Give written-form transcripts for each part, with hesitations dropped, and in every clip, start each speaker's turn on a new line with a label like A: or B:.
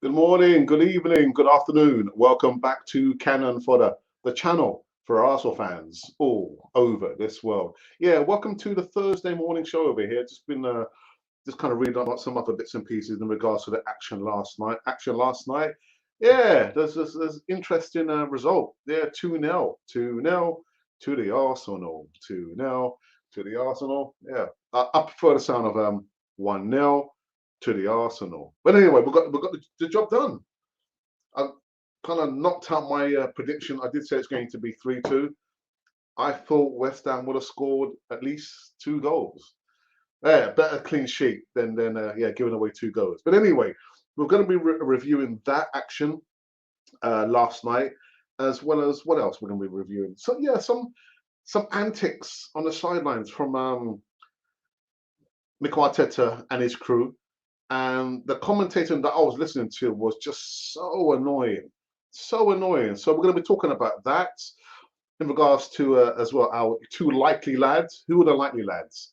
A: Good morning, good evening, good afternoon. Welcome back to Cannon Fodder, the channel for Arsenal fans all over this world. Yeah, welcome to the Thursday morning show over here. Just kind of reading about some other bits and pieces in regards to the action last night. Yeah, there's interesting result. Yeah, 2-0, 2-0 to the Arsenal, 2-0 to the Arsenal. Yeah, I prefer the sound of 1-0 to the Arsenal. But anyway, we got the job done. I kind of knocked out my prediction. I did say it's going to be 3-2. I thought West Ham would have scored at least 2 goals. Yeah, better clean sheet than yeah, giving away 2 goals. But anyway, we're going to be reviewing that action last night, as well as what else we're going to be reviewing. So yeah, some antics on the sidelines from Mikel Arteta and his crew. And the commentator that I was listening to was just so annoying, so annoying. So we're going to be talking about that in regards to as well our two likely lads. Who are the likely lads?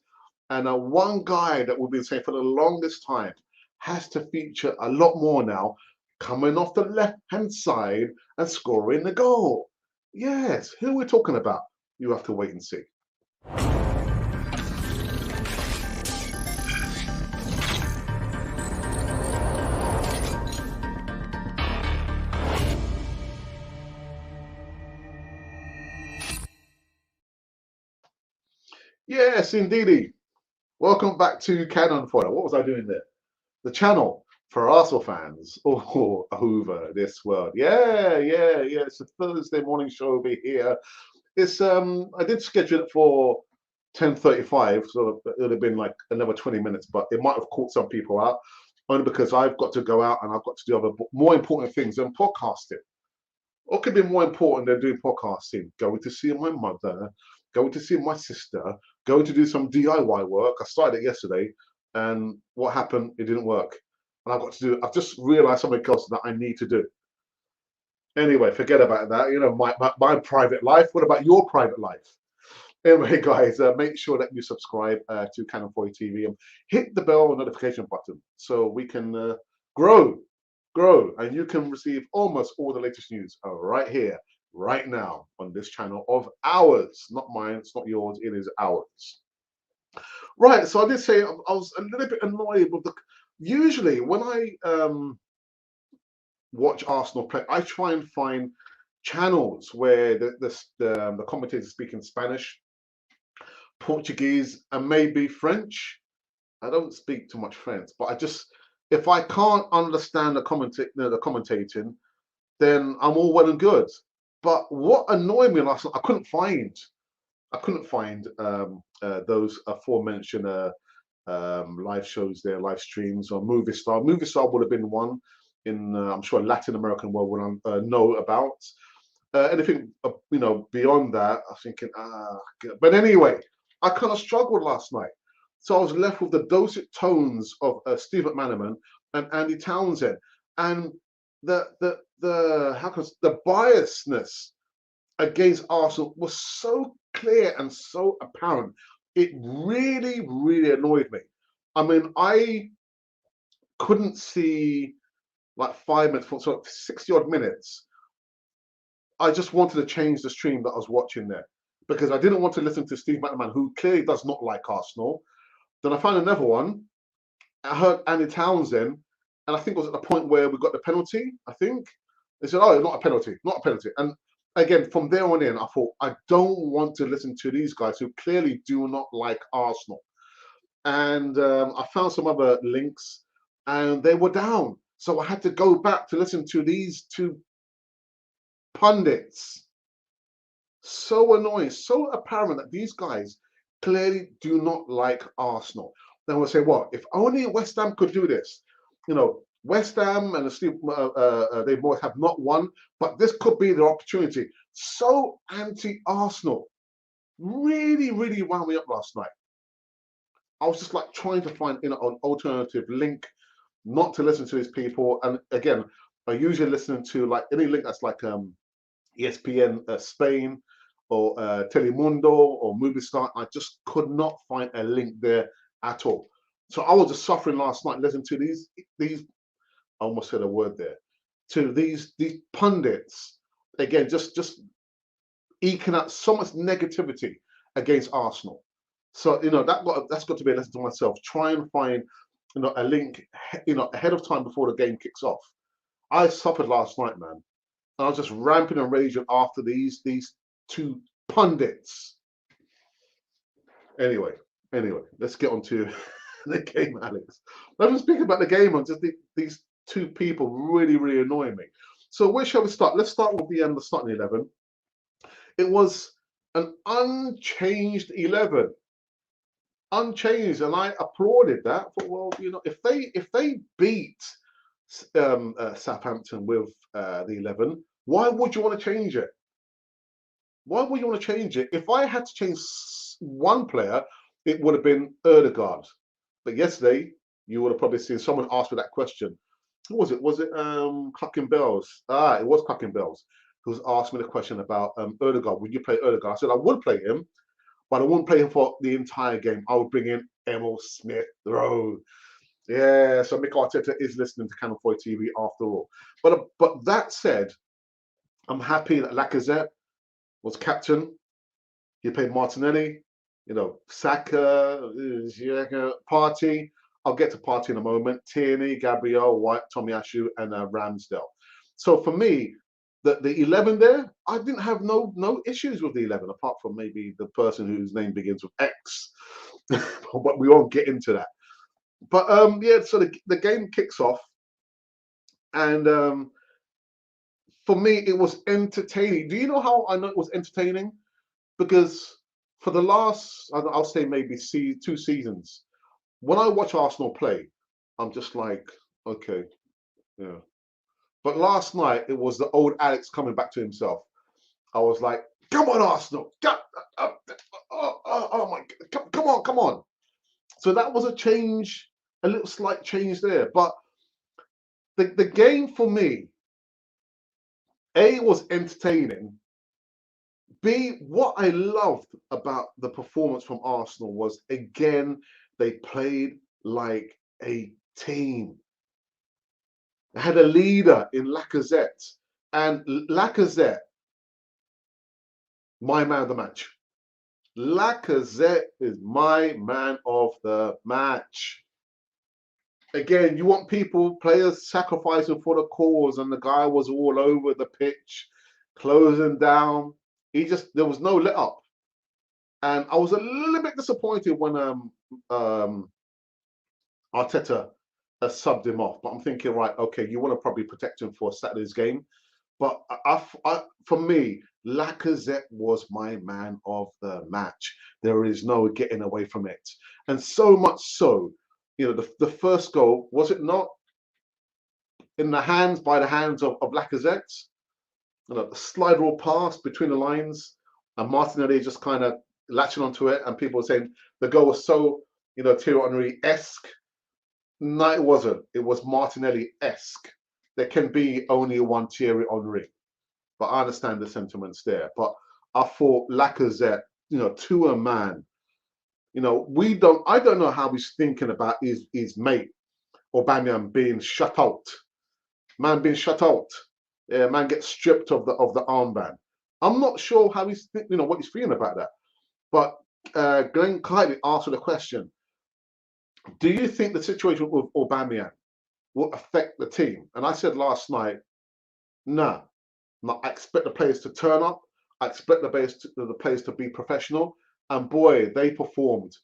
A: And one guy that we've been saying for the longest time has to feature a lot more now, coming off the left-hand side and scoring the goal. Yes, who we're talking about? You have to wait and see. Yes, indeedy. Welcome back to Cannon Fodder. What was I doing there? The channel for Arsenal fans all over this world. Yeah. It's a Thursday morning show over here. It's I did schedule it for 10:35, so it would have been like another 20 minutes, but it might have caught some people out only because I've got to go out and I've got to do other more important things than podcasting. What could be more important than doing podcasting? Going to see my mother, going to see my sister, going to do some DIY work. I started it yesterday, and what happened? It didn't work. And I've got to do, I've just realized something else that I need to do. Anyway, forget about that. You know, my private life. What about your private life? Anyway, guys, make sure that you subscribe to Canon 40 TV and hit the bell notification button so we can grow, and you can receive almost all the latest news right here, right now on this channel of ours. Not mine, it's not yours, it is ours. Right, so I did say I was a little bit annoyed with the. Usually, when I watch Arsenal play, I try and find channels where the commentators speak in Spanish, Portuguese, and maybe French. I don't speak too much French, but I just if I can't understand the commentating, then I'm all well and good. But what annoyed me last night, I couldn't find those aforementioned live shows there, live streams or movie star. Movie star would have been one in I'm sure Latin American world would know about. Anything beyond that, I'm thinking but anyway, I kind of struggled last night. So I was left with the dulcet tones of Steve McManaman and Andy Townsend, and the how can the biasness against Arsenal was so clear and so apparent. It really annoyed me. I mean, I couldn't see like 5 minutes for so 60 odd minutes. I just wanted to change the stream that I was watching there because I didn't want to listen to Steve McManaman, who clearly does not like Arsenal. Then I found another one. I heard Andy Townsend, and I think it was at the point where we got the penalty. I think they said, "Oh, not a penalty, not a penalty." And again, from there on in, I thought I don't want to listen to these guys who clearly do not like Arsenal. And I found some other links, and they were down. So I had to go back to listen to these two pundits. So annoying, so apparent that these guys clearly do not like Arsenal. Then we'll say, what? If only West Ham could do this. West Ham and they both have not won, but this could be their opportunity. So anti-Arsenal. Really wound me up last night. I was just like trying to find an alternative link, not to listen to these people. And again, I usually listen to like any link that's like ESPN Spain or Telemundo or Movistar. I just could not find a link there at all. So I was just suffering last night listening to these I almost said a word there, to these pundits, again, just eking out so much negativity against Arsenal. So that's got to be a lesson to myself. Try and find a link ahead of time before the game kicks off. I suffered last night, man. I was just ramping and raging after these two pundits. Anyway, let's get on to the game, Alex. Let me speak about the game. And just these two people really annoying me. So where shall we start? Let's start with the starting 11. It was an unchanged 11, unchanged, and I applauded that. But well, if they beat Southampton with the 11, why would you want to change it? Why would you want to change it? If I had to change one player, it would have been Erdegaard. But yesterday, you would have probably seen someone ask me that question. Who was it? Was it Clucking Bells? It was Clucking Bells who was asking me the question about Erdegaard. Would you play Erdegaard? I said I would play him, but I wouldn't play him for the entire game. I would bring in EMILE, SMITH-ROWE. Yeah, so Mikel Arteta is listening to Channel 4 TV after all. But that said, I'm happy that Lacazette was captain. He played Martinelli, Saka, Partey. I'll get to Partey in a moment. Tierney, Gabriel, White, Tomiyasu, and Ramsdale. So for me, the 11 there, I didn't have no issues with the 11, apart from maybe the person whose name begins with X. But we won't get into that. But yeah, so the game kicks off, and for me, it was entertaining. Do you know how I know it was entertaining? Because for the last, I'll say maybe 2 seasons, when I watch Arsenal play, I'm just like, okay, yeah. But last night, it was the old Alex coming back to himself. I was like, come on, Arsenal. Oh my God, come on. So that was a change, a little slight change there. But the game for me, A, was entertaining. B, what I loved about the performance from Arsenal was, again, they played like a team. They had a leader in Lacazette. And Lacazette, my man of the match. Lacazette is my man of the match. Again, you want players sacrificing for the cause, and the guy was all over the pitch, closing down. There was no let up. And I was a little bit disappointed when Arteta subbed him off. But I'm thinking, right, okay, you want to probably protect him for Saturday's game. But for me, Lacazette was my man of the match. There is no getting away from it. And so much so, the first goal, was it not by the hands of Lacazette? The slide rule pass between the lines, and Martinelli just kind of latching onto it, and people were saying the goal was so, Thierry Henry-esque. No, it wasn't. It was Martinelli-esque. There can be only one Thierry Henry. But I understand the sentiments there. But I thought Lacazette, to a man, I don't know how he's thinking about his mate, Aubameyang, being shut out. Man being shut out. Yeah, man gets stripped of the armband. I'm not sure how he's what he's feeling about that. But Glenn Kiley asked the question: do you think the situation with Aubameyang will affect the team? And I said last night, no. I expect the players to turn up. I expect the players to be professional. And boy, they performed.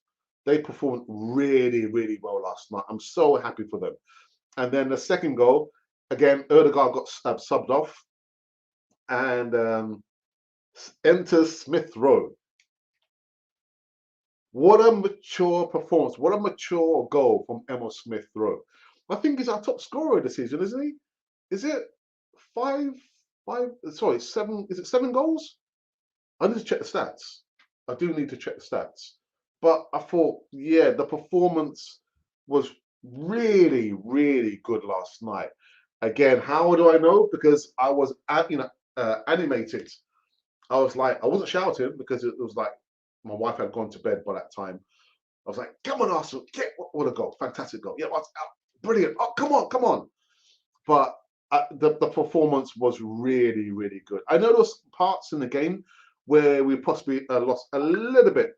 A: They performed really well last night. I'm so happy for them. And then the second goal, again, Erdegaard got subbed off, and enters SMITH-ROWE. What a mature performance! What a mature goal from EMILE SMITH-ROWE. I think he's our top scorer this season, isn't he? Is it seven? Is it 7 goals? I need to check the stats. I do need to check the stats. But I thought, yeah, the performance was really good last night. Again, how do I know? Because I was, animated. I was like, I wasn't shouting because it was like my wife had gone to bed by that time. I was like, come on, Arsenal, what a goal, fantastic goal. Yeah, brilliant. Oh, come on. but the performance was really, really good. I know there was parts in the game where we possibly lost a little bit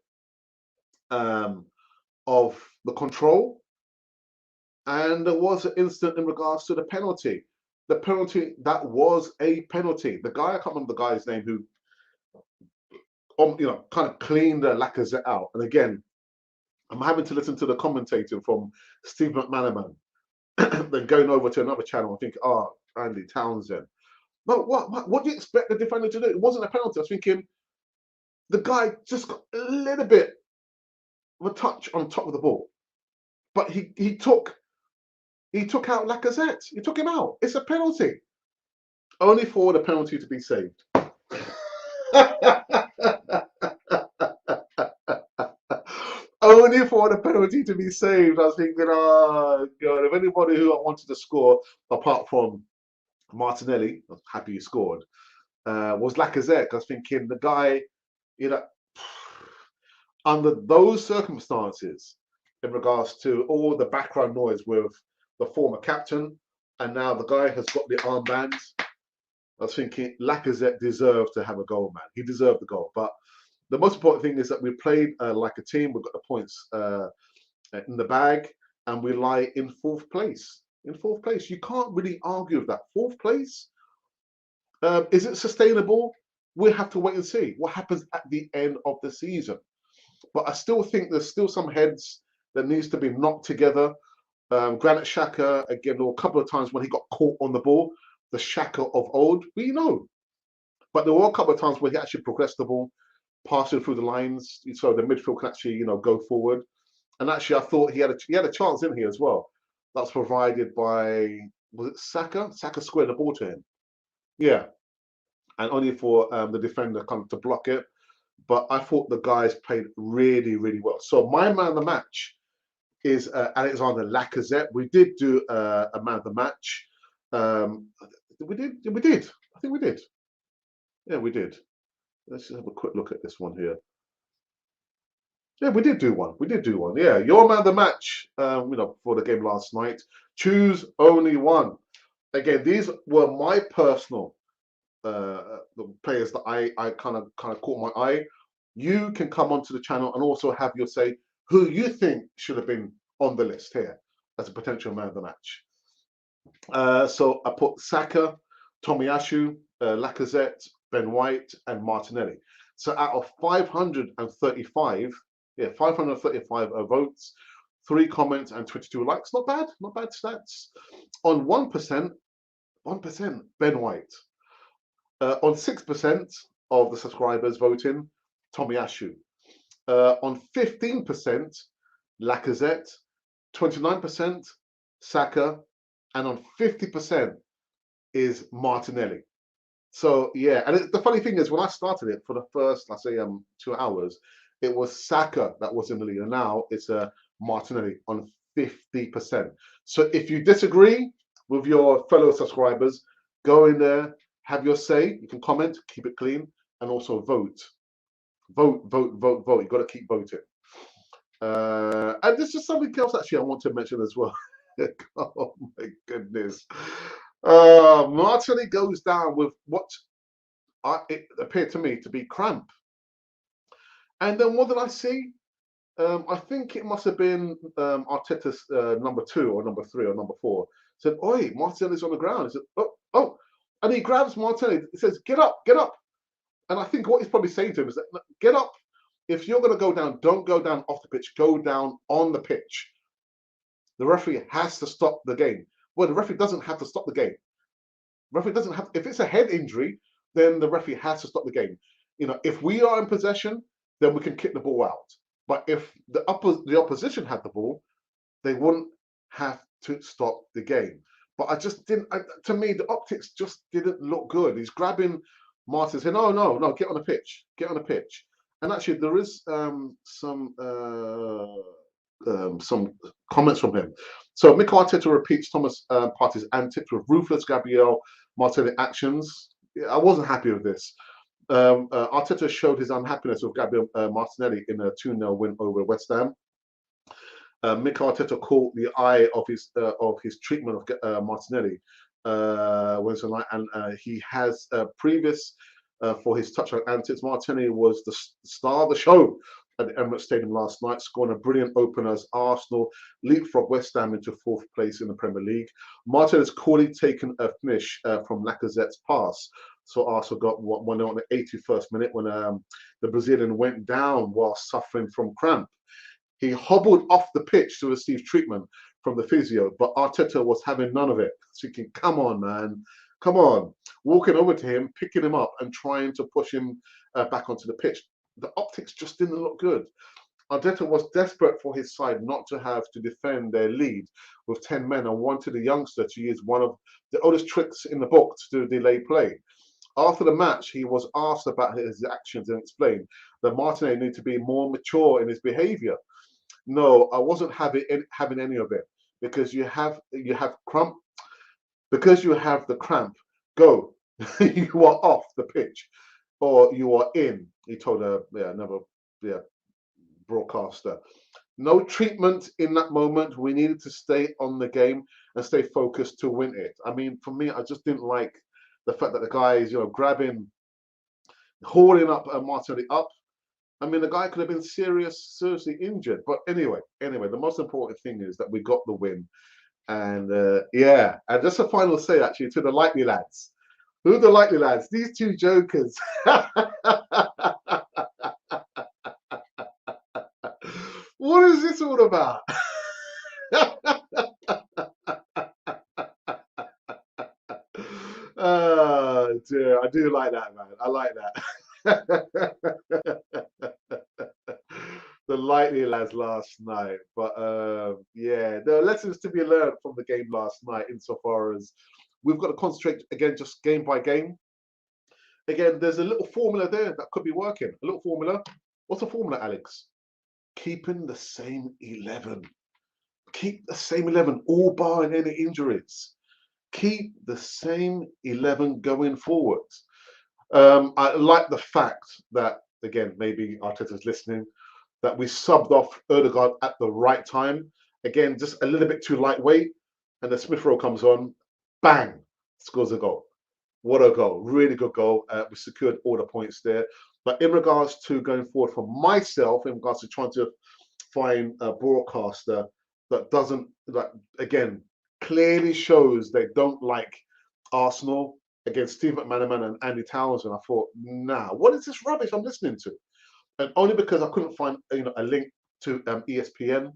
A: of the control, and there was an incident in regards to the penalty. The penalty, that was a penalty. The guy, I can't remember the guy's name, who kind of cleaned the Lacazette out. And again, I'm having to listen to the commentating from Steve McManaman, then going over to another channel and think, oh, Andy Townsend. But what do you expect the defender to do? It wasn't a penalty. I was thinking the guy just got a little bit of a touch on top of the ball, but he took out Lacazette. He took him out. It's a penalty, only for the penalty to be saved. Only for the penalty to be saved. I was thinking, oh God, if anybody who I wanted to score, apart from Martinelli, I was happy he scored, was Lacazette. I was thinking the guy, under those circumstances, in regards to all the background noise with the former captain, and now the guy has got the armbands, I was thinking Lacazette deserved to have a goal, man. He deserved the goal. But the most important thing is that we played like a team. We've got the points in the bag, and we lie in fourth place. In fourth place, you can't really argue with that. Fourth place, is it sustainable? We'll have to wait and see what happens at the end of the season. But I still think there's still some heads that needs to be knocked together. Granit Xhaka, again, there were a couple of times when he got caught on the ball, the Xhaka of old, we know. But there were a couple of times where he actually progressed the ball, passing through the lines, so the midfield can actually, go forward. And actually, I thought he had a chance in here as well. That's provided by, was it Saka? Saka squared the ball to him. Yeah, and only for the defender come to block it. But I thought the guys played really, really well. So my man of the match is Alexandre Lacazette. We did do a man of the match. We did. I think we did. Yeah, we did. Let's just have a quick look at this one here. Yeah, we did do one. We did do one. Yeah, your man of the match, for the game last night. Choose only one. Again, these were my personal the players that I kind of caught my eye. You can come onto the channel and also have your say who you think should have been on the list here as a potential man of the match. So I put Saka, Tomiyasu, Lacazette, Ben White, and Martinelli. So out of 535, 535 votes, 3 comments, and 22 likes. Not bad stats. On 1%, Ben White. On 6% of the subscribers voting, Tomiyasu. On 15%, Lacazette. 29%, Saka. And on 50% is Martinelli. So yeah, and the funny thing is, when I started it for the first, let's say 2 hours, it was Saka that was in the lead, and now it's Martinelli on 50%. So if you disagree with your fellow subscribers, go in there, have your say. You can comment, keep it clean, and also vote. Vote. You've got to keep voting. And there's just something else actually I want to mention as well. Oh my goodness. Martinelli goes down with what it appeared to me to be cramp. And then what did I see? I think it must have been Arteta's number 2 or number 3 or number 4. Said, "Oi, Martinelli's on the ground." He said, "Oh," and he grabs Martinelli. He says, "Get up, get up." And I think what he's probably saying to him is that, "Get up. If you're going to go down, don't go down off the pitch. Go down on the pitch." The referee has to stop the game. Well, the referee doesn't have to stop the game. The referee doesn't have. If it's a head injury, then the referee has to stop the game. If we are in possession, then we can kick the ball out. But if the opposition had the ball, they wouldn't have to stop the game. But I just didn't. To me, the optics just didn't look good. He's grabbing Martin, saying, "No, get on the pitch, get on the pitch." And actually, there is some comments from him. So Mikel Arteta repeats Thomas Partey's antics with ruthless Gabriel Martinelli actions. I wasn't happy with this. Arteta showed his unhappiness with Gabriel Martinelli in a 2-0 win over West Ham. Mikel Arteta caught the eye of his treatment of Martinelli Wednesday night, and he has previous for his touchdown antics. Martinelli was the star of the show at the Emirates Stadium last night, scoring a brilliant opener as Arsenal leapfrog West Ham into fourth place in the Premier League. Martinelli has coolly taken a finish from Lacazette's pass. So Arsenal got 1-0 on the 81st minute when the Brazilian went down while suffering from cramp. He hobbled off the pitch to receive treatment from the physio, but Arteta was having none of it. Thinking, come on, man, come on. Walking over to him, picking him up and trying to push him back onto the pitch. The optics just didn't look good. Arteta was desperate for his side not to have to defend their lead with 10 men and wanted the youngster to use one of the oldest tricks in the book to delay play. After the match, he was asked about his actions and explained that Martinelli needed to be more mature in his behaviour. No, I wasn't having any of it because you have cramp. Because you have the cramp, go. You are off the pitch, or you are in. He told another broadcaster. No treatment in that moment. We needed to stay on the game and stay focused to win it. I mean, for me, I just didn't like the fact that the guy is, grabbing, hauling up Martinelli up. I mean, the guy could have been seriously injured. But anyway, the most important thing is that we got the win. And and just a final say actually to the likely lads. Who are the likely lads? These two jokers. What is this all about? Oh dear, I do like that, man. I like that. The likely lads last night, but there are lessons to be learned from the game last night insofar as we've got to concentrate again, just game by game. Again, there's a little formula there that could be working. A little formula. What's the formula, Alex? Keeping the same 11. Keep the same 11, all barring any injuries. Keep the same 11 going forward. I like the fact that, again, maybe Arteta's listening, that we subbed off Odegaard at the right time. Again, just a little bit too lightweight. And the Smith-Rowe comes on, bang, scores a goal. What a goal. Really good goal. We secured all the points there. But in regards to going forward for myself, in regards to trying to find a broadcaster that doesn't, again, clearly shows they don't like Arsenal against Steve McManaman and Andy Townsend, I thought, nah, what is this rubbish I'm listening to? And only because I couldn't find a link to ESPN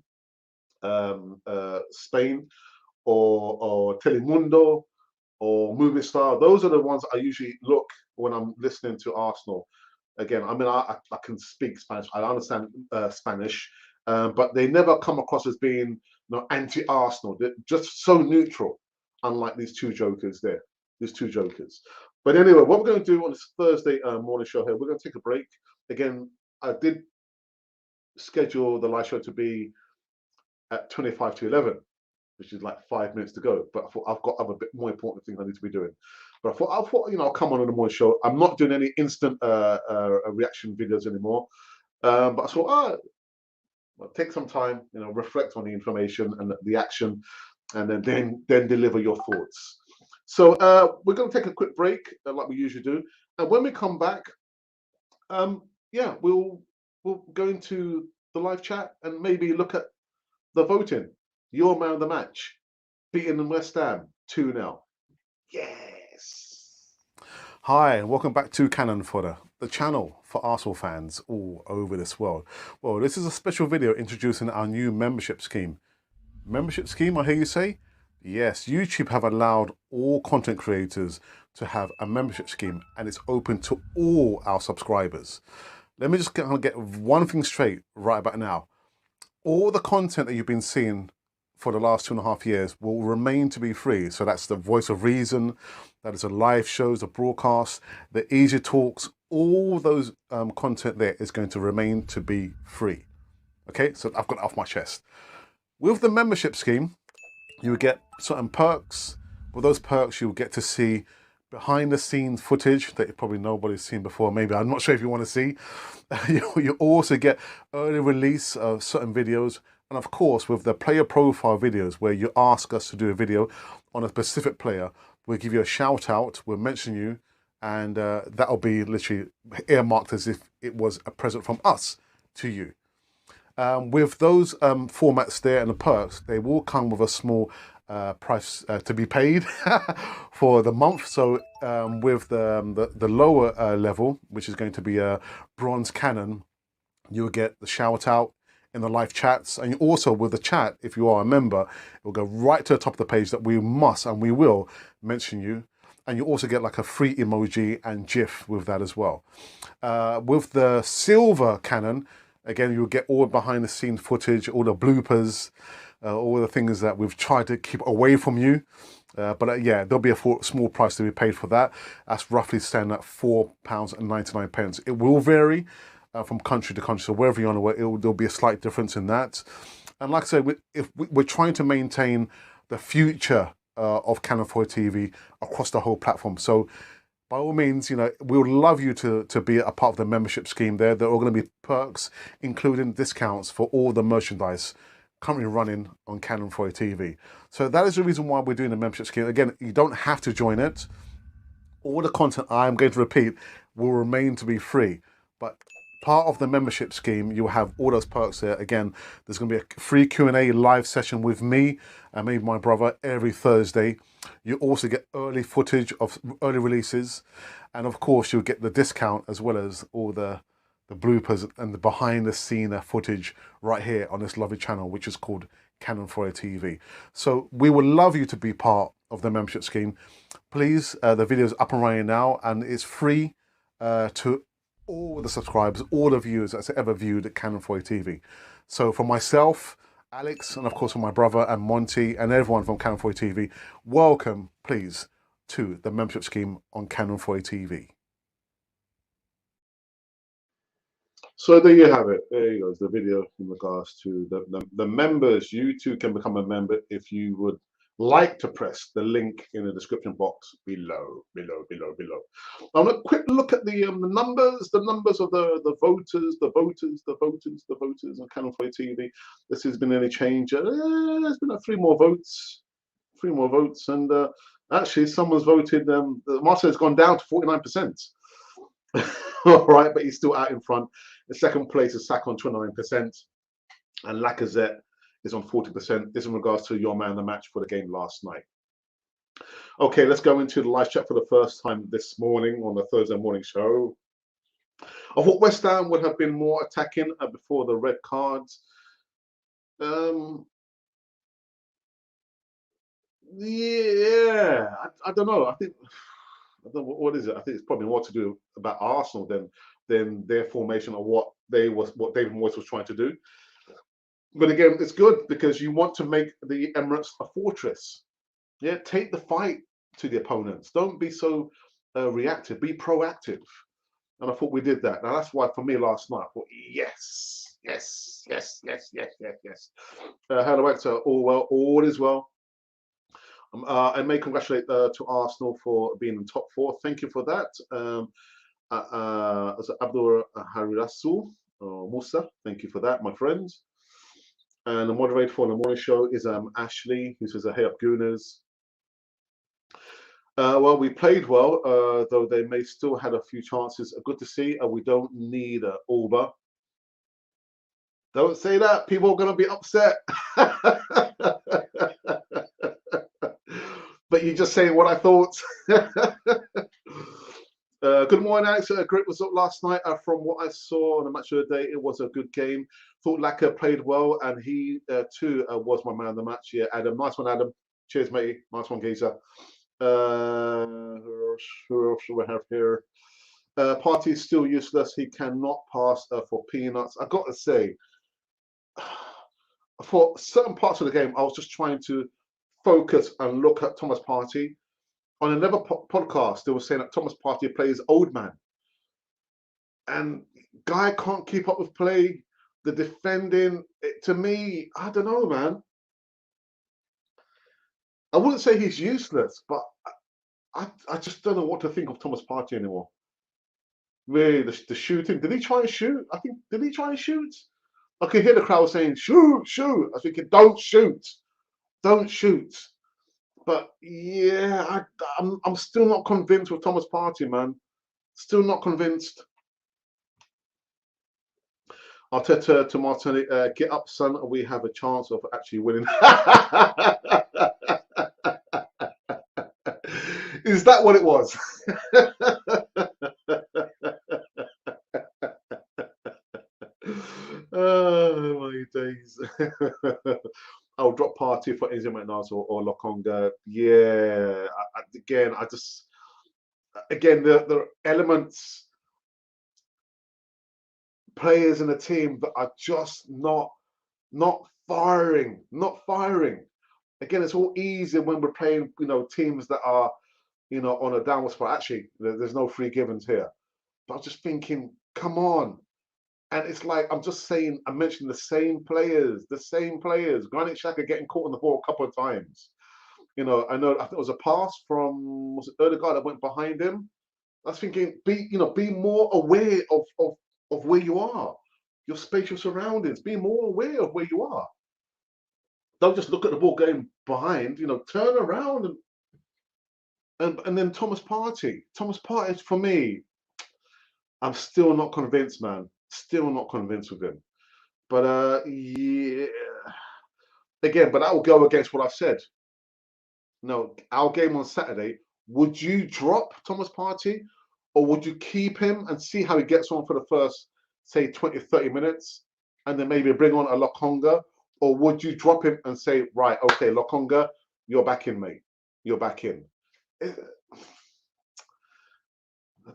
A: Spain or Telemundo or Movistar. Those are the ones I usually look when I'm listening to Arsenal. Again, I mean, I can speak Spanish. I understand Spanish, but they never come across as being anti-Arsenal. They're just so neutral, unlike these two jokers there. These two jokers. But anyway, what we're going to do on this Thursday morning show here, we're going to take a break. Again, I did schedule the live show to be at 25 to 11, which is like 5 minutes to go. But I thought I've got other bit more important things I need to be doing. But I thought I'll come on the morning show. I'm not doing any instant reaction videos anymore. But I thought, I'll take some time, reflect on the information and the action, and then deliver your thoughts. So we're going to take a quick break, like we usually do. And when we come back, we'll go into the live chat and maybe look at the voting. Your man of the match, beating West Ham 2-0. Yes. Hi, and welcome back to Cannon Fodder, the channel for Arsenal fans all over this world. Well, this is a special video introducing our new membership scheme. Membership scheme, I hear you say? Yes, YouTube have allowed all content creators to have a membership scheme, and it's open to all our subscribers. Let me just get one thing straight right about now. All the content that you've been seeing for the last 2.5 years will remain to be free. So that's the Voice of Reason, that is the live shows, the broadcasts, the easy talks, all those content there is going to remain to be free. Okay, so I've got it off my chest. With the membership scheme, you will get certain perks. With those perks, you'll get to see behind the scenes footage that probably nobody's seen before. Maybe, I'm not sure if you want to see. You also get early release of certain videos, And of course, with the player profile videos where you ask us to do a video on a specific player, we'll give you a shout out, we'll mention you, and that'll be literally earmarked as if it was a present from us to you. With those formats there and the perks, they will come with a small price to be paid for the month. So with the lower level, which is going to be a bronze cannon, you'll get the shout out in the live chats, and also with the chat, if you are a member, it will go right to the top of the page that we must and we will mention you. And you also get like a free emoji and GIF with that as well. With the silver cannon, again, you'll get all behind the scenes footage, all the bloopers, all the things that we've tried to keep away from you. But yeah, there'll be a small price to be paid for that. That's roughly standing at £4.99. It will vary from country to country. So wherever you're on the way, there'll be a slight difference in that. And like I said, we're trying to maintain the future of Canon 4 TV across the whole platform. So by all means, you know, we would love you to be a part of the membership scheme there. There are going to be perks, including discounts for all the merchandise currently running on Canon 4 TV. So that is the reason why we're doing the membership scheme. Again, you don't have to join it. All the content I'm going to repeat will remain to be free. But part of the membership scheme, you'll have all those perks there. Again, there's going to be a free Q&A live session with me and maybe my brother every Thursday. You also get early footage of early releases. And of course, you'll get the discount as well as all the bloopers and the behind the scene footage right here on this lovely channel, which is called Canon 4 TV. So we would love you to be part of the membership scheme. Please, the video is up and running now, and it's free to all the subscribers, all the viewers that's ever viewed Canon 4 TV. So for myself, Alex, and of course for my brother and Monty and everyone from Canon 4 TV, welcome, please, to the membership scheme on Canon 4 TV. So there you have it. There you go. The video in regards to the members. You too can become a member if you would like to press the link in the description box below. I'm gonna quick look at the numbers of the voters on Canon 4 TV. This has been any change. There's been three more votes, and actually someone's voted. Martin has gone down to 49%. All right, but he's still out in front. The second place is Saka on 29%, and Lacazette is on 40%. This in regards to your man of the match for the game last night. Okay, let's go into the live chat for the first time this morning on the Thursday morning show. I thought West Ham would have been more attacking before the red cards. Yeah, I don't know. I think. I don't know, what is it? I think it's probably more to do about Arsenal than their formation or what David Moyes was trying to do. But again, it's good because you want to make the Emirates a fortress. Yeah, take the fight to the opponents. Don't be so reactive. Be proactive. And I thought we did that. Now that's why for me last night I thought yes. Hello, Hector. All well. All is well. I may congratulate to Arsenal for being in top four. Thank you for that. Abdul Harirasu Musa, thank you for that, my friends. And the moderator for the morning show is Ashley, who says, "Hey up, Gooners." Well, we played well, though they may still had a few chances. Good to see. We don't need Alba. Don't say that. People are going to be upset. But you're just saying what I thought. Good morning, Alex. A great result last night. From what I saw on the match of the day, it was a good game. Thought Laka played well, and he too was my man of the match. Yeah, Adam. Nice one, Adam. Cheers, matey. Nice one, geezer. Who else do we have here? Party is still useless. He cannot pass for peanuts. I got to say, for certain parts of the game, I was just trying to focus and look at Thomas Partey. On another podcast, they were saying that Thomas Partey plays old man. And guy can't keep up with play. The defending, to me, I don't know, man. I wouldn't say he's useless, but I just don't know what to think of Thomas Partey anymore. Really, the shooting. Did he try and shoot? I think, did he try and shoot? I could hear the crowd saying, shoot, shoot. I was thinking, don't shoot, don't shoot. But yeah, I'm still not convinced with Thomas Partey, man. Still not convinced. Arteta to Martinelli, get up, son. We have a chance of actually winning. Is that what it was? Oh my days. I'll drop Party for Enzo McNass or Lokonga. Yeah, again, I just again the elements, players in the team that are just not firing, not firing. Again, it's all easier when we're playing, teams that are, on a downward spiral. Actually, there's no free givens here. But I was just thinking, come on. And it's like I'm just saying, I'm mentioning the same players, the same players. Granit Xhaka getting caught on the ball a couple of times. I think it was a pass from, was it Erdegaard that went behind him? I was thinking, be more aware of where you are, your spatial surroundings. Be more aware of where you are. Don't just look at the ball going behind. Turn around and then Thomas Partey. Thomas Partey, for me, I'm still not convinced, man. Still not convinced with him. But yeah, again, but that will go against what I've said. No, our game on Saturday. Would you drop Thomas Partey, or would you keep him and see how he gets on for the first, say, 20, 30 minutes, and then maybe bring on a Lokonga? Or would you drop him and say, right, okay, Lokonga, you're back in, mate. You're back in. I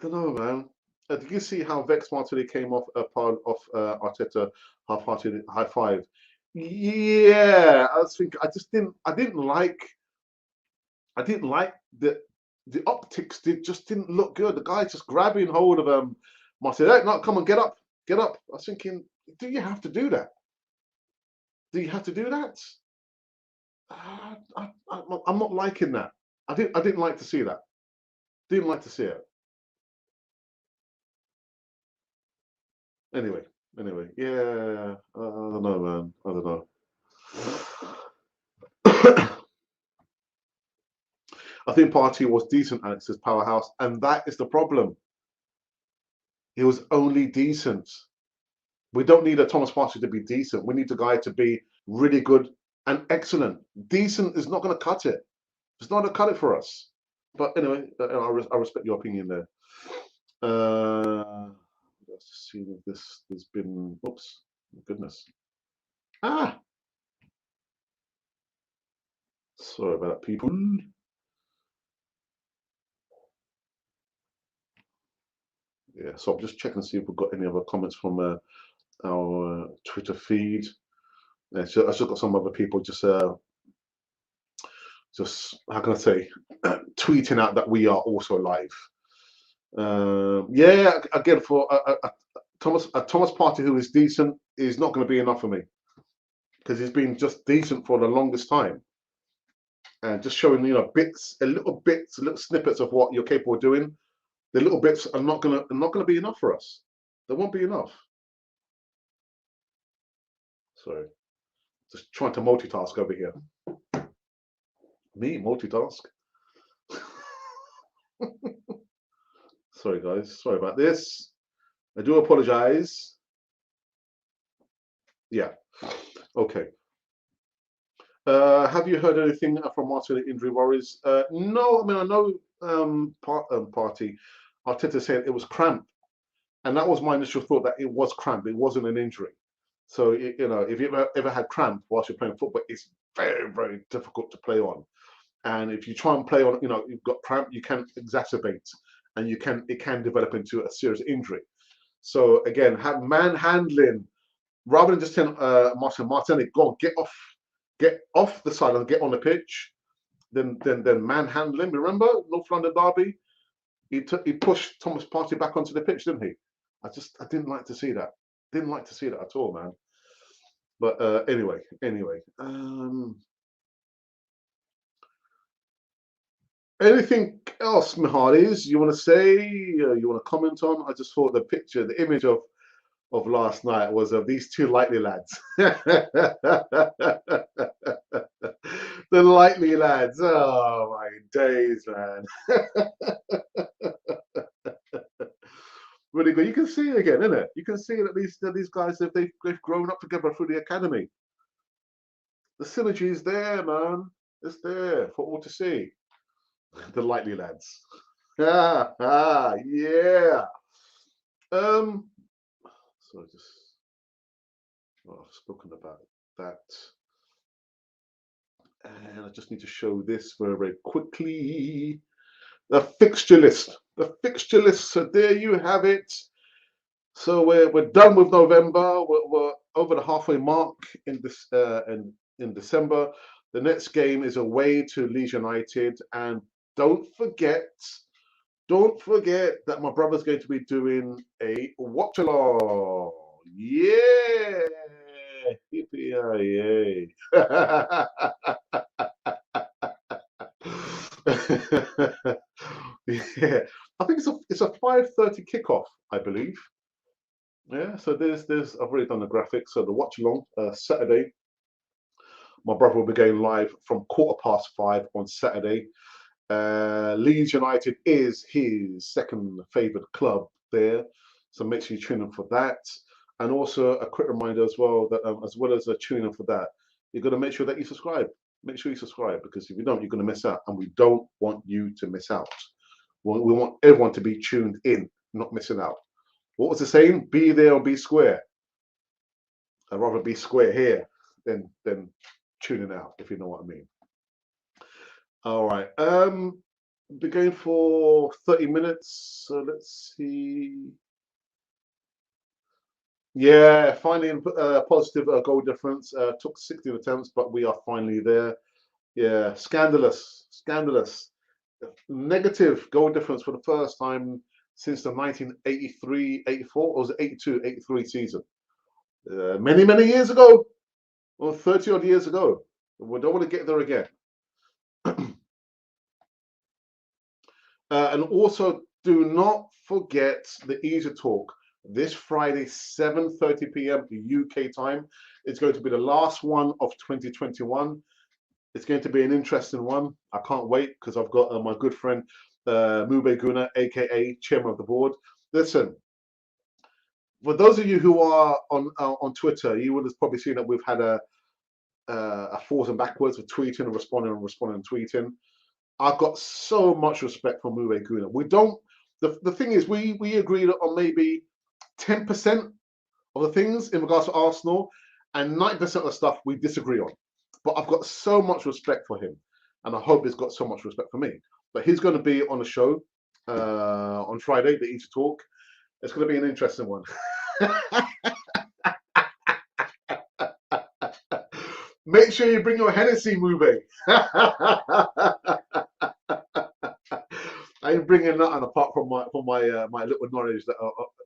A: don't know, man. Did you see how Vex Martinelli came off a part of Arteta high five? Yeah, I was thinking. I didn't like the optics. Just didn't look good. The guy just grabbing hold of Martinelli. Hey, no, come on, get up, get up. I was thinking, do you have to do that? Do you have to do that? I'm not liking that. I didn't like to see that. Didn't like to see it. Anyway, yeah. I don't know, man. I don't know. I think Partey was decent, Alex's powerhouse, and that is the problem. He was only decent. We don't need a Thomas Partey to be decent. We need a guy to be really good and excellent. Decent is not going to cut it. It's not going to cut it for us. But anyway, I respect your opinion there. Let's just see if this has been. Oops, goodness. Ah, sorry about that, people. Yeah, so I'm just checking to see if we've got any other comments from our Twitter feed. Yeah, so I just got some other people just how can I say, tweeting out that we are also live. Yeah, again for Thomas Partey who is decent is not going to be enough for me because he's been just decent for the longest time, and just showing little snippets of what you're capable of doing. The little bits are not gonna be enough for us. They won't be enough. Sorry, just trying to multitask over here. Me multitask. Sorry guys, sorry about this. I do apologize. Yeah. Okay. Have you heard anything from Martinelli injury worries? No, I mean I know Partey Arteta said it was cramp, and that was my initial thought that it was cramp. It wasn't an injury. So if you ever had cramp whilst you're playing football, it's very difficult to play on. And if you try and play on, you've got cramp, you can exacerbate, and it can develop into a serious injury. So again, have man handling rather than just telling Martinelli, go on, get off the side and get on the pitch. Then manhandling. Remember North London derby? He pushed Thomas Partey back onto the pitch, didn't he? I didn't like to see that. Didn't like to see that at all, man. But anyway. Anything else, Mihardis, you want to say? You want to comment on? I just thought the image of of last night was of these two Lightly lads. The Lightly lads. Oh my days, man. Really good. You can see it again, isn't it? You can see that these guys, if they've grown up together through the academy. The synergy is there, man. It's there for all to see. The Lightly lads. Yeah. So I've spoken about that. And I just need to show this very, very quickly. The fixture list. The fixture list. So there you have it. So we're done with November. We're over the halfway mark in this in December. The next game is away to Leeds United, and don't forget that my brother's going to be doing a watch along. Yeah, yippee-yay. Yeah, I think it's a 5:30 kickoff, I believe. Yeah, so there's I've already done the graphics. So the watch along Saturday, my brother will be going live from 5:15 on Saturday. Leeds United is his second favourite club there, so make sure you tune in for that. And also a quick reminder as well that as well as tuning in for that, you've got to make sure that you subscribe. Make sure you subscribe, because if you don't, you're going to miss out, and we don't want you to miss out. We want everyone to be tuned in, not missing out. What was the saying? Be there or be square. I'd rather be square here than tuning out, if you know what I mean. All right. We're going for 30 minutes. So let's see. Yeah, finally positive goal difference. Took 16 attempts, but we are finally there. Yeah, scandalous, scandalous. Negative goal difference for the first time since the 1983-84, or was it 82-83 season? Many, many years ago, or 30 odd years ago. We don't want to get there again. And also, do not forget the Easy Talk this Friday, 7:30 p.m. UK time. It's going to be the last one of 2021. It's going to be an interesting one. I can't wait, because I've got my good friend Mube Guna, aka Chairman of the Board. Listen, for those of you who are on Twitter, you would have probably seen that we've had a forwards and backwards with tweeting and responding and tweeting. I've got so much respect for Mube Guna. We don't. The thing is, we agreed on maybe 10% of the things in regards to Arsenal, and 90% of the stuff we disagree on. But I've got so much respect for him, and I hope he's got so much respect for me. But he's going to be on the show on Friday, the Easy Talk. It's going to be an interesting one. Make sure you bring your Hennessy, Mube. I ain't bringing nothing apart from my little knowledge that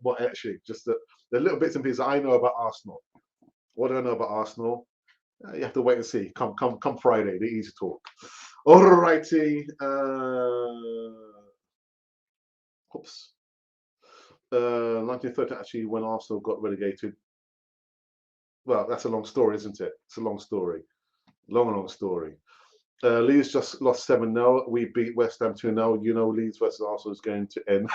A: well, actually just the little bits and pieces I know about Arsenal. What do I know about Arsenal? You have to wait and see. Come Friday, the Easy Talk. Alrighty. Oops. 1930, actually, when Arsenal got relegated. Well, that's a long story, isn't it? It's a long story. Long story. Leeds just lost 7-0. We beat West Ham 2-0. You know, Leeds versus Arsenal is going to end.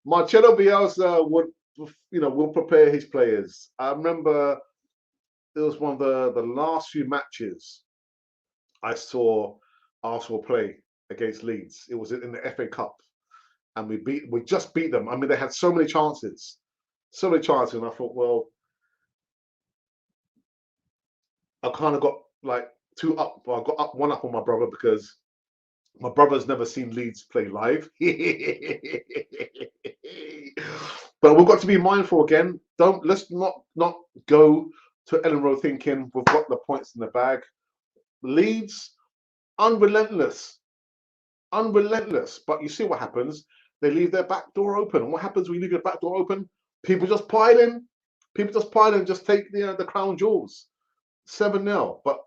A: Marcelo Bielsa will prepare his players. I remember it was one of the last few matches I saw Arsenal play against Leeds. It was in the FA Cup, and we just beat them. I mean, they had so many chances, and I thought, well, I kind of got like two up. Well, I got one up on my brother, because my brother's never seen Leeds play live. But we've got to be mindful again. Let's not go to Ellen Road thinking we've got the points in the bag. Leeds, unrelentless. But you see what happens. They leave their back door open. And what happens when you leave your back door open? People just pile in. Just take the crown jewels. 7-0. But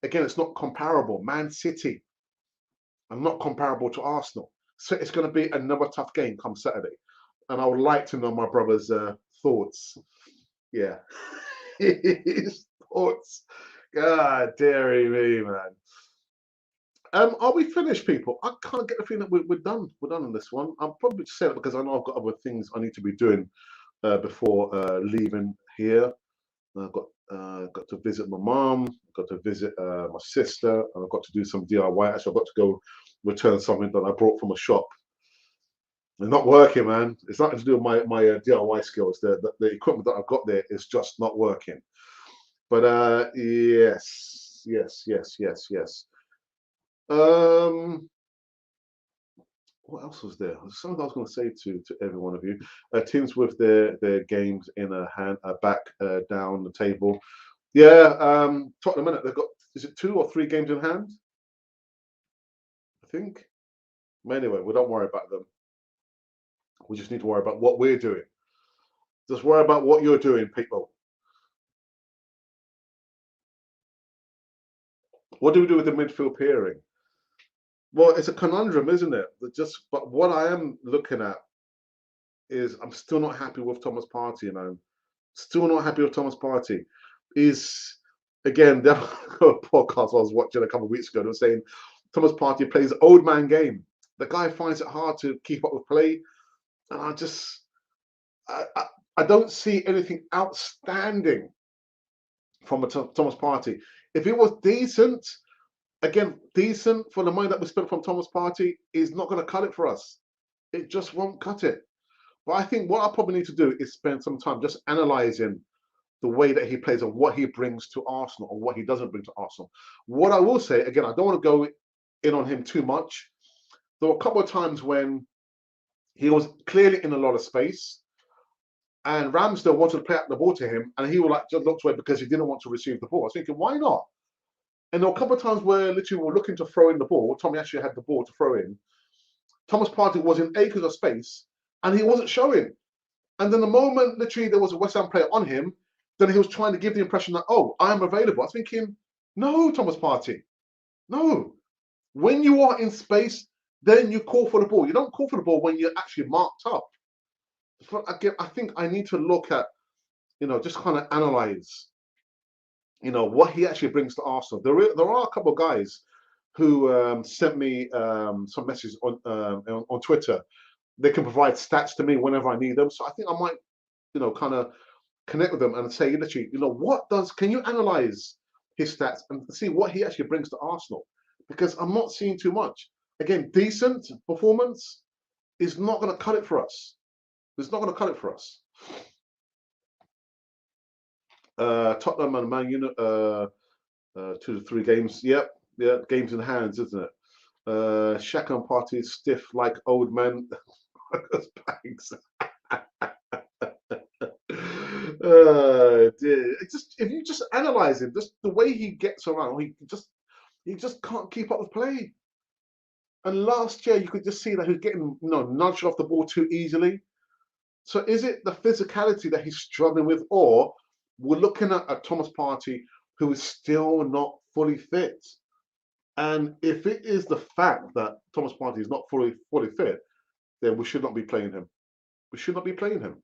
A: again, it's not comparable. Man City are not comparable to Arsenal. So it's going to be another tough game come Saturday. And I would like to know my brother's thoughts. Yeah. His thoughts. God, dearie me, man. Are we finished, people? I can't get the feeling that we're done. We're done on this one. I'll probably say it because I know I've got other things I need to be doing before leaving here. I've got to visit my mom, got to visit my sister, and I've got to do some DIY. Actually, I've got to go return something that I brought from a shop. It's not working, man. It's nothing to do with my DIY skills. The equipment that I've got there is just not working. But yes, yes, yes, yes, yes. What else was there? There's something I was going to say to every one of you. Teams with their games in a hand, back down the table. Yeah, Tottenham, they've got, is it 2 or 3 games in hand? I think. Anyway, we don't worry about them. We just need to worry about what we're doing. Just worry about what you're doing, people. What do we do with the midfield pairing? Well, it's a conundrum, isn't it? But what I am looking at is I'm still not happy with Thomas Partey, you know. Still not happy with Thomas Partey. Again, the podcast I was watching a couple of weeks ago, they were saying Thomas Partey plays old man game. The guy finds it hard to keep up with play, and I don't see anything outstanding from Thomas Partey. If it was decent, again, decent for the money that we spent from Thomas Partey is not going to cut it for us. It just won't cut it. But I think what I probably need to do is spend some time just analysing the way that he plays and what he brings to Arsenal or what he doesn't bring to Arsenal. What I will say, again, I don't want to go in on him too much. There were a couple of times when he was clearly in a lot of space and Ramsdale wanted to play out the ball to him and he would just look away because he didn't want to receive the ball. I was thinking, why not? And there were a couple of times where literally we were looking to throw in the ball. Tommy actually had the ball to throw in. Thomas Partey was in acres of space and he wasn't showing. And then the moment literally there was a West Ham player on him, then he was trying to give the impression that, oh, I am available. I was thinking, no, Thomas Partey, no. When you are in space, then you call for the ball. You don't call for the ball when you're actually marked up. So again, I think I need to look at, just kind of analyze, what he actually brings to Arsenal. There are a couple of guys who sent me some messages on Twitter. They can provide stats to me whenever I need them. So I think I might, kind of connect with them and say, literally, can you analyze his stats and see what he actually brings to Arsenal? Because I'm not seeing too much. Again, decent performance is not going to cut it for us. It's not going to cut it for us. Tottenham and Man United, 2 to 3 games. Yep, yeah, games in hands, isn't it? Shaq and Partey stiff like old men. Banks. Dear. If you just analyze him, just the way he gets around, he just can't keep up with play. And last year, you could just see that he was getting nudged off the ball too easily. So is it the physicality that he's struggling with, or we're looking at a Thomas Partey who is still not fully fit? And if it is the fact that Thomas Partey is not fully fit, then we should not be playing him. We should not be playing him.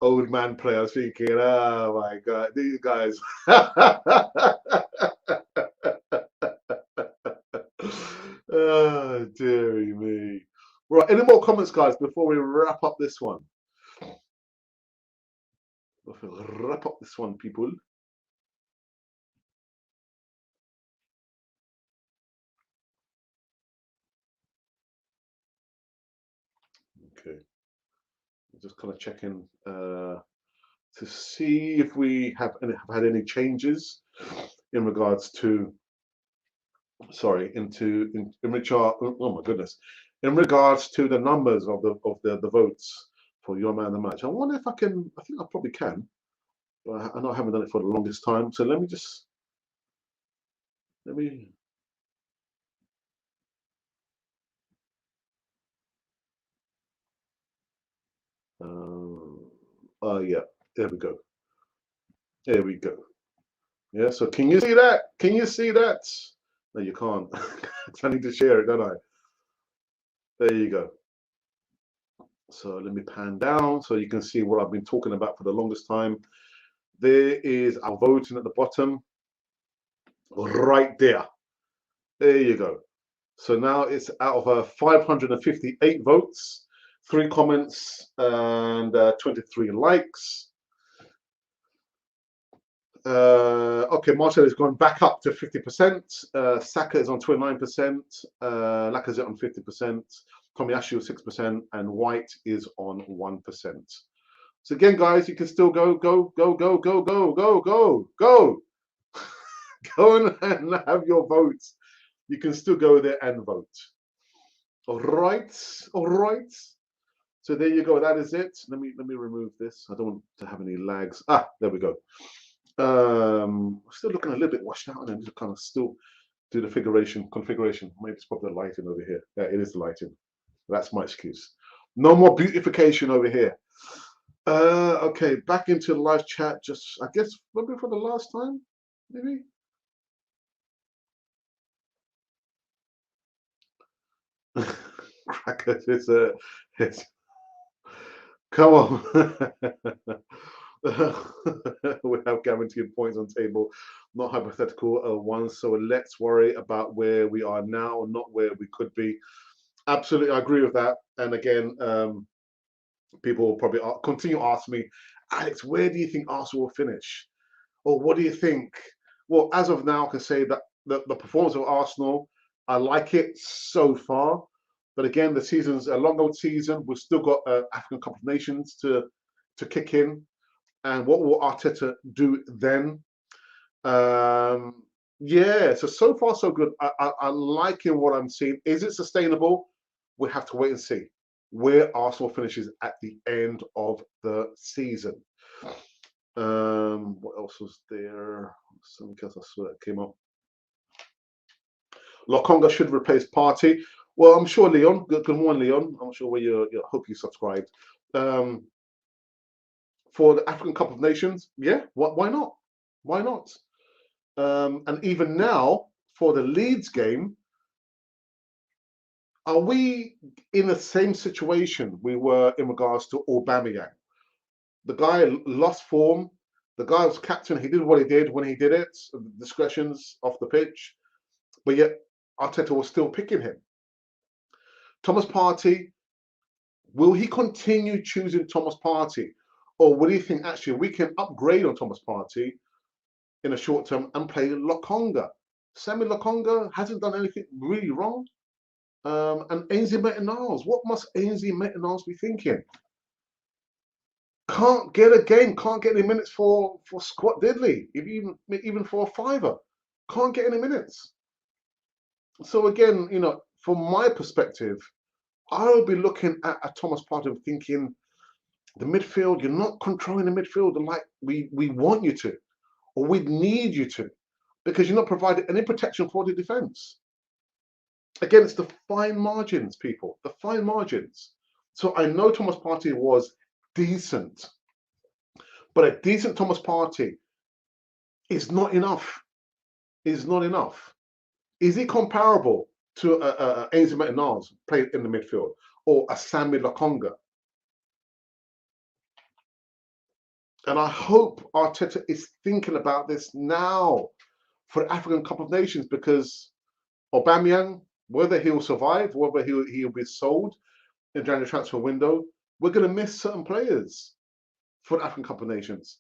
A: Old man player thinking, oh my God, these guys. Oh, dearie me. Right, any more comments, guys, before we wrap up this one? Before we wrap up this one, people. Okay. Just kind of checking to see if we have had any changes in regards to, sorry, in regard, oh my goodness, in regards to the numbers of the votes for your man of the match. I wonder if I can. I think I probably can, but I know I haven't done it for the longest time. So let me. Yeah, there we go. There we go. Yeah. So can you see that? Can you see that? No, you can't. I need to share it, don't I? There you go. So let me pan down so you can see what I've been talking about for the longest time. There is our voting at the bottom, right there. There you go. So now it's out of 558 votes, 3 comments, and 23 likes. Okay, Martial has gone back up to 50%. Saka is on 29%. Lacazette on 50%. Tomiyasu 6%, and White is on 1%. So again, guys, you can still go. Go and have your votes. You can still go there and vote. All right. So there you go. That is it. Let me remove this. I don't want to have any lags. There we go. Still looking a little bit washed out, and I need to kind of still do the configuration. Maybe it's probably the lighting over here. Yeah, it is the lighting. That's my excuse. No more beautification over here. Okay, back into the live chat. Just, I guess, maybe for the last time, maybe. Crackers, it's come on. We have guaranteed points on table, not hypothetical ones. So let's worry about where we are now, not where we could be. Absolutely, I agree with that. And again, people will probably continue to ask me, Alex, where do you think Arsenal will finish? Or what do you think? Well, as of now, I can say that the performance of Arsenal, I like it so far. But again, the season's a long old season. We've still got African Cup of Nations to kick in. And what will Arteta do then? Yeah, so far so good. I like what I'm seeing. Is it sustainable? We have to wait and see where Arsenal finishes at the end of the season. What else was there? Something else I saw that came up. Lokonga should replace Partey. Well, I'm sure Leon. Good morning, Leon. I'm sure where you hope you subscribed. For the African Cup of Nations, yeah, why not? Why not? And even now, for the Leeds game, are we in the same situation we were in regards to Aubameyang? The guy lost form. The guy was captain. He did what he did when he did it. Discretions off the pitch. But yet, Arteta was still picking him. Thomas Partey, will he continue choosing Thomas Partey? Or what do you think, actually, we can upgrade on Thomas Partey in a short term and play Lokonga? Sammy Lokonga hasn't done anything really wrong. And Ainsley Maitland-Niles, what must Ainsley Maitland-Niles be thinking? Can't get a game, can't get any minutes for Scott Diddley, even for a fiver. Can't get any minutes. So again, from my perspective, I will be looking at Thomas Partey thinking, the midfield, you're not controlling the midfield like we want you to, or we need you to, because you're not providing any protection for the defense. Again, it's the fine margins, people, the fine margins. So I know Thomas Partey was decent, but a decent Thomas Partey is not enough. Is not enough. Is he comparable to Ainsley Maitland-Niles playing in the midfield, or a Sammy Lokonga? And I hope Arteta is thinking about this now for the African Cup of Nations, because Aubameyang, whether he'll survive, whether he'll be sold in the January transfer window, we're going to miss certain players for the African Cup of Nations.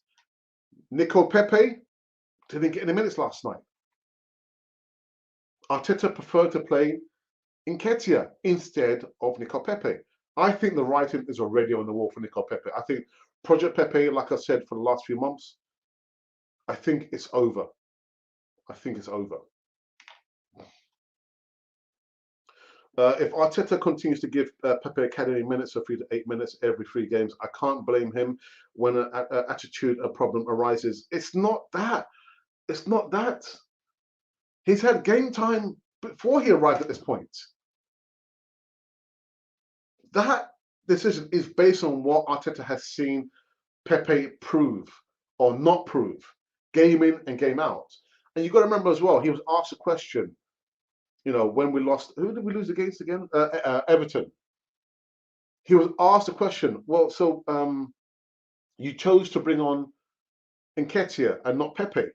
A: Nico Pepe didn't get any minutes last night. Arteta preferred to play Nketiah instead of Nico Pepe. I think the writing is already on the wall for Nico Pepe. I think Project Pepe, like I said, for the last few months, I think it's over. I think it's over. If Arteta continues to give Pepe Academy minutes of 3 to 8 minutes every 3 games, I can't blame him when an attitude problem arises. It's not that. It's not that. He's had game time before he arrived at this point. That decision is based on what Arteta has seen Pepe prove or not prove, game in and game out. And you've got to remember as well, he was asked a question You know, when we lost, who did we lose against again? Everton. He was asked a question. Well, so you chose to bring on Nketiah and not Pepe.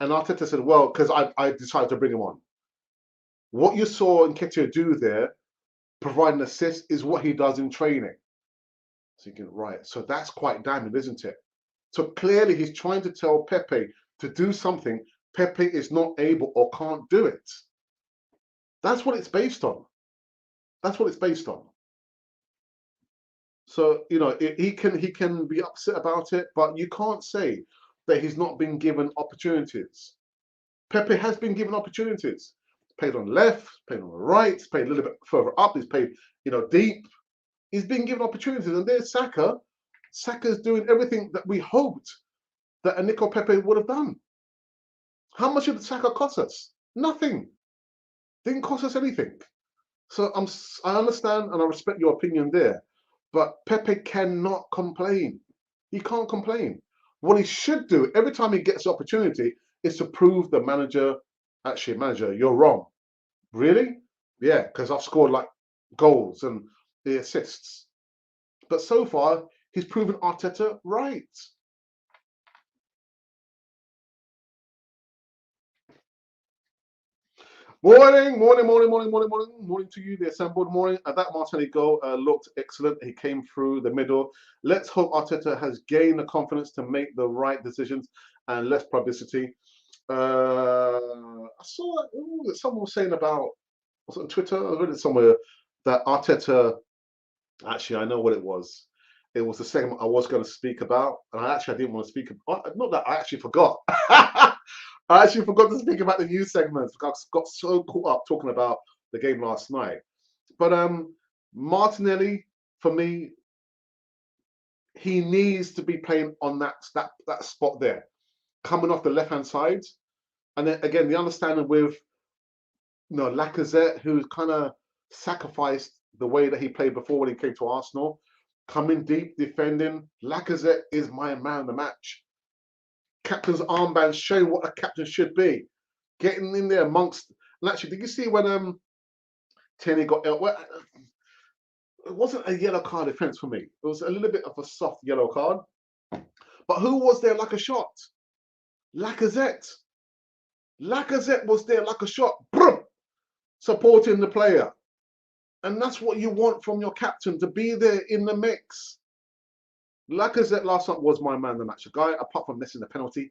A: And Arteta said, well, because I decided to bring him on. What you saw Nketiah do there, provide an assist, is what he does in training. Thinking, right, so that's quite damning, isn't it? So clearly he's trying to tell Pepe to do something Pepe is not able or can't do it. That's what it's based on. That's what it's based on. So, you know, he can be upset about it, but you can't say that he's not been given opportunities. Pepe has been given opportunities. Played on the left, played on the right, played a little bit further up, he's played, you know, deep. He's been given opportunities. And there's Saka. Saka's doing everything that we hoped that a Nico Pepe would have done. How much did Saka cost us? Nothing. Didn't cost us anything. So I understand and I respect your opinion there. But Pepe cannot complain. He can't complain. What he should do every time he gets the opportunity is to prove the manager, actually, manager, you're wrong. Really? Yeah, because I've scored like goals and the assists. But so far, he's proven Arteta right. Morning to you, the assembled morning. That Martinelli goal looked excellent. He came through the middle. Let's hope Arteta has gained the confidence to make the right decisions and less publicity. I saw that someone was saying about, was it on Twitter? I read it somewhere that Arteta, actually, I know what it was. It was the segment I was going to speak about, and I didn't want to speak about. Not that I actually forgot. I actually forgot to speak about the news segments because I got so caught up talking about the game last night. But Martinelli, for me, he needs to be playing on that spot there, coming off the left-hand side. And then again, the understanding with, you know, Lacazette, who's kind of sacrificed the way that he played before when he came to Arsenal, coming deep, defending. Lacazette is my man of the match. Captain's armband showing what a captain should be, getting in there amongst. And actually, did you see when Tierney got out? Well, it wasn't a yellow card offence for me. It was a little bit of a soft yellow card. But who was there like a shot? Lacazette. Lacazette was there like a shot, supporting the player. And that's what you want from your captain, to be there in the mix. Lacazette last night was my man of the match. A guy, apart from missing the penalty,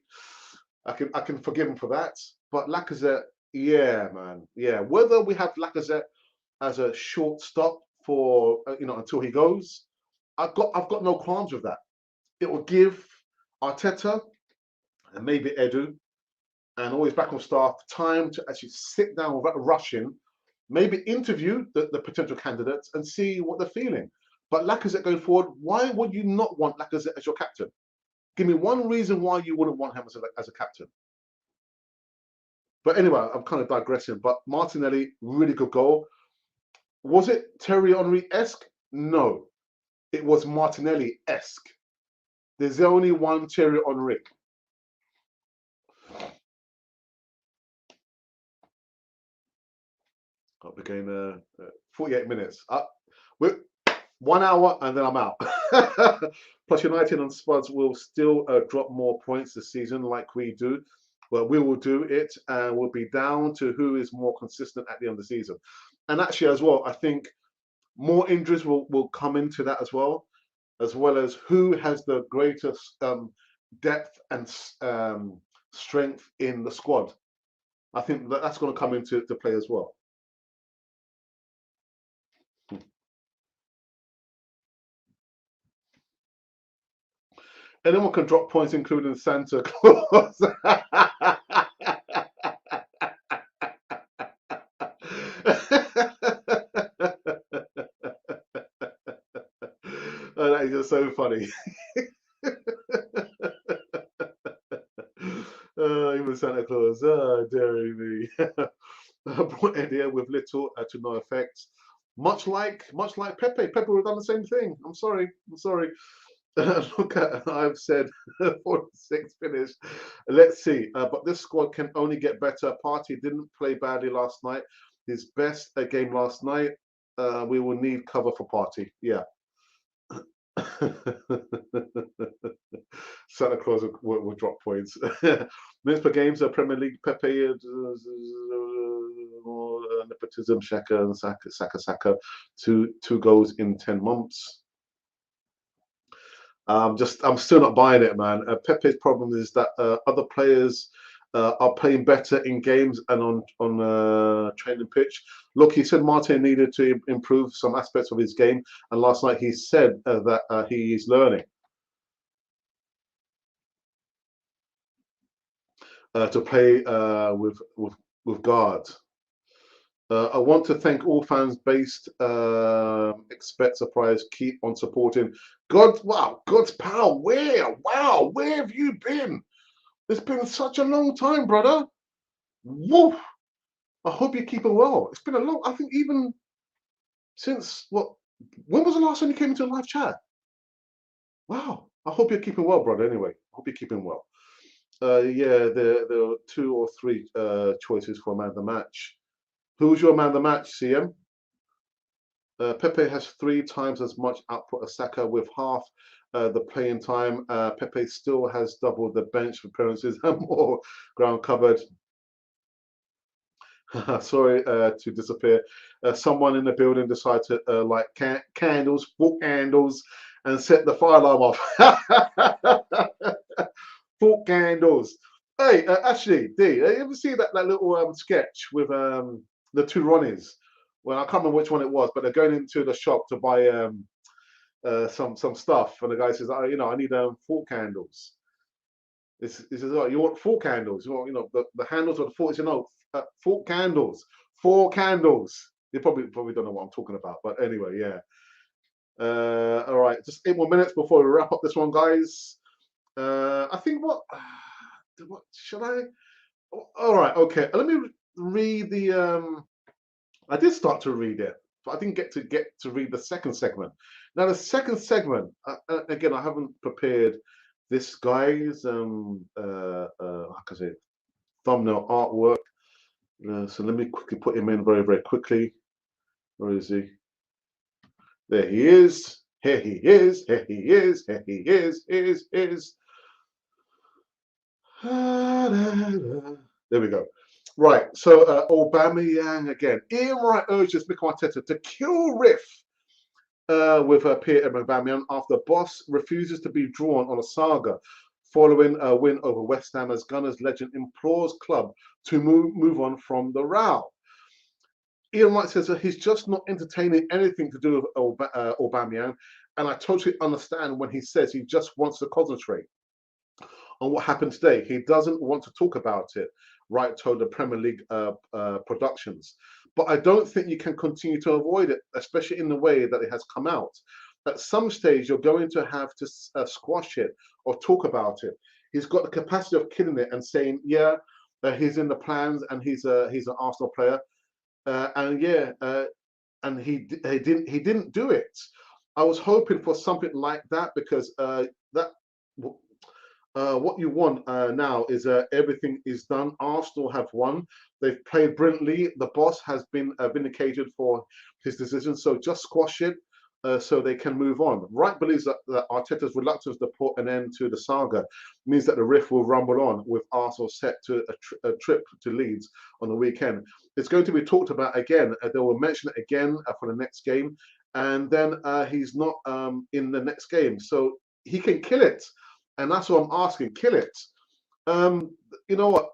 A: I can forgive him for that. But Lacazette, yeah, man, yeah. Whether we have Lacazette as a short stop for you know, until he goes, I've got no qualms with that. It will give Arteta and maybe Edu and all his backroom staff time to actually sit down without rushing, maybe interview the potential candidates and see what they're feeling. But Lacazette going forward, why would you not want Lacazette as your captain? Give me one reason why you wouldn't want him as a captain. But anyway, I'm kind of digressing. But Martinelli, really good goal. Was it Thierry Henry-esque? No. It was Martinelli-esque. There's only one Thierry Henry. I'll be going 48 minutes. We're 1 hour and then I'm out. Plus United and Spurs will still drop more points this season like we do. Well, we will do it and we'll be down to who is more consistent at the end of the season. And actually as well, I think more injuries will come into that as well as who has the greatest depth and strength in the squad. I think that's going to come into play as well. Anyone can drop points, including Santa Claus. Oh, that is just so funny. Even Santa Claus, dearie me. Brought in here with little to no effect. Much like Pepe. Pepe would have done the same thing. I'm sorry. Look at, I've said 46 finish. Let's see. But this squad can only get better. Partey didn't play badly last night. his best game last night. We will need cover for Party. Yeah. Santa Claus will drop points. Minutes per games, Premier League, Pepe, nepotism, Shaka and Saka. Two goals in 10 months. I'm still not buying it, man. Pepe's problem is that other players are playing better in games and on training pitch. Look, he said Martin needed to improve some aspects of his game, and last night he said that he is learning to play with guard. I want to thank all fans based. Expect surprise. Keep on supporting. God, wow, God's power. Where? Wow, where have you been? It's been such a long time, brother. Woof. I hope you're keeping well. It's been a long, I think even since what? When was the last time you came into a live chat? Wow. I hope you're keeping well, brother. Anyway, I hope you're keeping well. Yeah, there are 2 or 3 choices for man of the match. Who's your man of the match, CM? Pepe has 3 times as much output as Saka with half the playing time. Pepe still has double the bench appearances and more ground covered. Sorry to disappear. Someone in the building decided to light candles, fork candles, and set the fire alarm off. Fork candles. Hey, actually, D, you ever see that little sketch with the 2 Ronnies? Well, I can't remember which one it was, but they're going into the shop to buy some stuff, and the guy says, "Oh, I need 4 candles." He says, "Oh, you want 4 candles? You want, the handles of the forks? 4 candles, 4 candles." You probably don't know what I'm talking about, but anyway, yeah. All right, just 8 more minutes before we wrap up this one, guys. I think what should I? All right, okay. Let me read the. I did start to read it, but I didn't get to read the second segment. Now, the second segment, again, I haven't prepared this guy's how can I say, thumbnail artwork. So let me quickly put him in very, very quickly. Where is he? There he is. Here he is. Here he is. Here he is. Is. There we go. Right, so Aubameyang again. Ian Wright urges Mikel Arteta to kill Riff with Pierre-Emerick Aubameyang after boss refuses to be drawn on a saga following a win over West Ham as Gunners legend implores club to move on from the row. Ian Wright says that he's just not entertaining anything to do with Aubameyang, and I totally understand when he says he just wants to concentrate on what happened today. He doesn't want to talk about it, Wright told the Premier League productions. But I don't think you can continue to avoid it, especially in the way that it has come out. At some stage, you're going to have to squash it or talk about it. He's got the capacity of killing it and saying, yeah, he's in the plans and he's an Arsenal player. And he didn't do it. I was hoping for something like that because what you want now is everything is done. Arsenal have won. They've played brilliantly. The boss has been vindicated for his decision. So just squash it so they can move on. Wright believes that Arteta's reluctance to put an end to the saga means that the Riff will rumble on with Arsenal set to a trip to Leeds on the weekend. It's going to be talked about again. They will mention it again for the next game. And then he's not in the next game. So he can kill it. And that's what I'm asking. Kill it. You know what?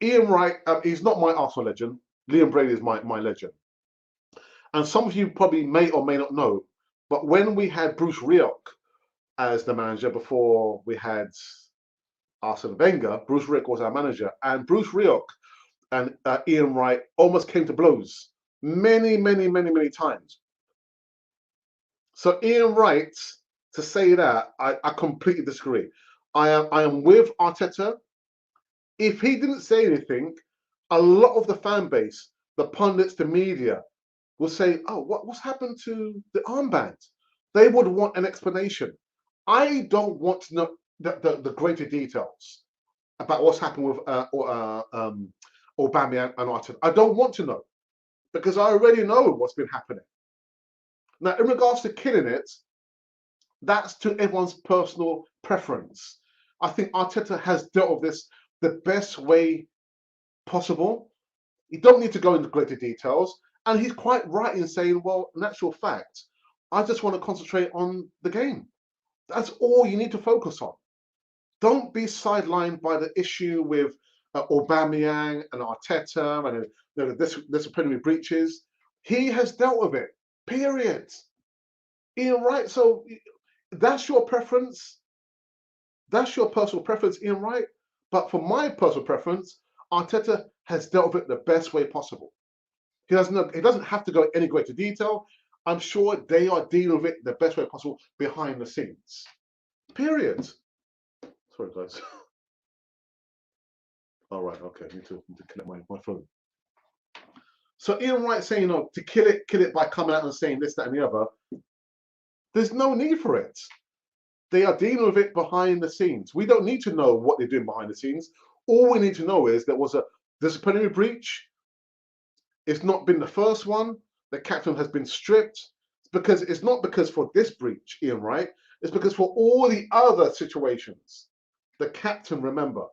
A: Ian Wright, he's not my Arsenal legend. Liam Brady is my legend. And some of you probably may or may not know, but when we had Bruce Rioch as the manager before we had Arsene Wenger, Bruce Rioch was our manager. And Bruce Rioch and Ian Wright almost came to blows many times. So Ian Wright, to say that, I completely disagree. I am with Arteta. If he didn't say anything, a lot of the fan base, the pundits, the media, will say, "Oh, what's happened to the armband?" They would want an explanation. I don't want to know the greater details about what's happened with Aubameyang and Arteta. I don't want to know because I already know what's been happening. Now, in regards to killing it, that's to everyone's personal preference. I think Arteta has dealt with this the best way possible. You don't need to go into greater details. And he's quite right in saying, well, in actual fact, I just want to concentrate on the game. That's all you need to focus on. Don't be sidelined by the issue with Aubameyang and Arteta and the disciplinary breaches. He has dealt with it, period. Ian Wright, so that's your preference. That's your personal preference, Ian Wright. But for my personal preference, Arteta has dealt with it the best way possible. He doesn't have to go into any greater detail. I'm sure they are dealing with it the best way possible behind the scenes. Period. Sorry, guys. All right, okay. I need to connect my phone. So Ian Wright saying, to kill it by coming out and saying this, that, and the other. There's no need for it. They are dealing with it behind the scenes. We don't need to know what they're doing behind the scenes. All we need to know is there was a disciplinary breach. It's not been the first one. The captain has been stripped. It's not because for this breach, Ian Wright. It's because for all the other situations, the captain, remember,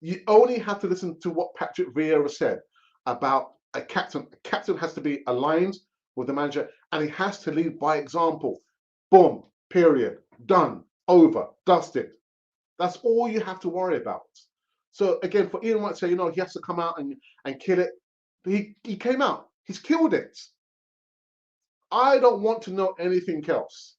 A: you only have to listen to what Patrick Vieira said about a captain. A captain has to be aligned with the manager and he has to lead by example. Boom, period, done, over, dusted. That's all you have to worry about. So again, for Ian Wright to say, he has to come out and kill it. He came out. He's killed it. I don't want to know anything else.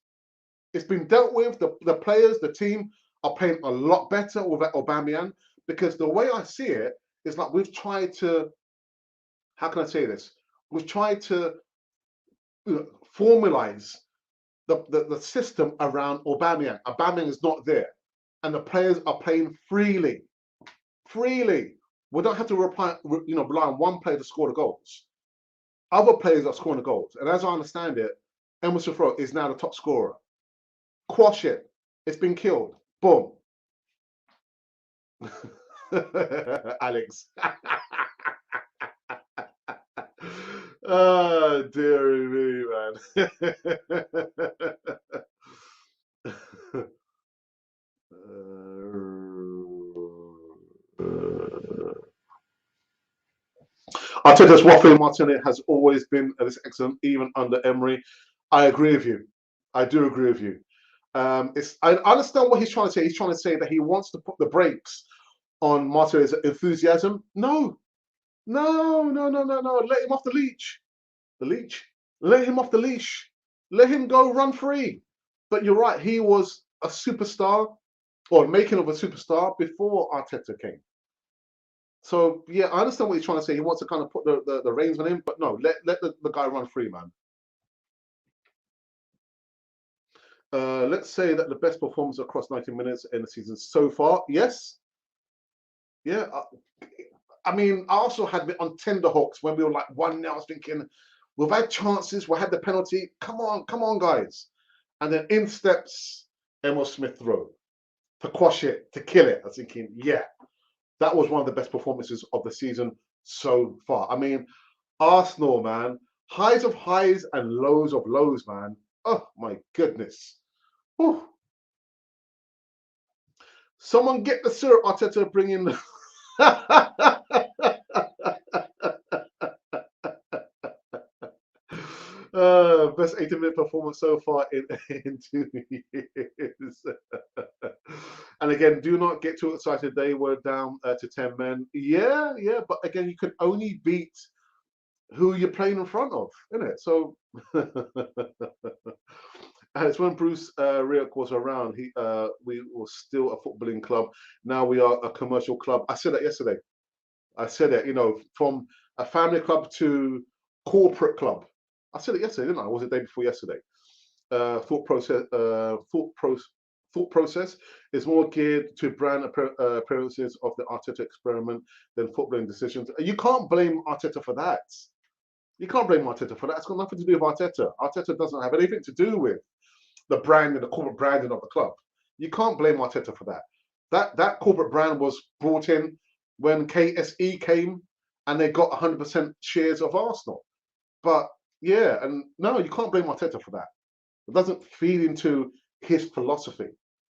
A: It's been dealt with. The players, the team are playing a lot better with Aubameyang because the way I see it is like we've tried to, how can I say this? We've tried to formalize the system around Aubameyang. Aubameyang is not there. And the players are playing freely. Freely. We don't have to rely on one player to score the goals. Other players are scoring the goals. And as I understand it, Emile Smith-Rowe is now the top scorer. Quash it. It's been killed. Boom. Alex. Oh, dearie me, man. Arteta's waffling Martinelli has always been this excellent, even under Emery. I agree with you. I do agree with you. I understand what he's trying to say. He's trying to say that he wants to put the brakes on Martinelli's enthusiasm. No. Let him off the leash. Let him off the leash. Let him go run free. But you're right. He was a superstar or making of a superstar before Arteta came. So yeah, I understand what he's trying to say. He wants to kind of put the reins on him, but no, let the guy run free, man. Let's say that the best performance across 90 minutes in the season so far. Yes. Yeah. I mean, Arsenal had it on tenterhooks when we were like 1-0. I was thinking, we've had chances, we had the penalty. Come on, guys. And then in steps Emile Smith-Rowe to quash it, to kill it. I was thinking, yeah, that was one of the best performances of the season so far. I mean, Arsenal, man, highs of highs and lows of lows, man. Oh my goodness. Whew. Someone get the syrup, Arteta, bring in the best 80-minute performance so far in 2 years. And again, do not get too excited. They were down to 10 men. Yeah, but again, you can only beat who you're playing in front of, isn't it? So, and it's when Bruce Rioch was around. We were still a footballing club. Now we are a commercial club. I said that yesterday. I said it. From a family club to corporate club. I said it yesterday, didn't I? Or was it the day before yesterday? Thought process is more geared to brand appearances of the Arteta experiment than footballing decisions. You can't blame Arteta for that. You can't blame Arteta for that. It's got nothing to do with Arteta. Arteta doesn't have anything to do with the branding, the corporate branding of the club. You can't blame Arteta for that. That corporate brand was brought in when KSE came and they got 100% shares of Arsenal. But yeah, and no, you can't blame Arteta for that. It doesn't feed into his philosophy.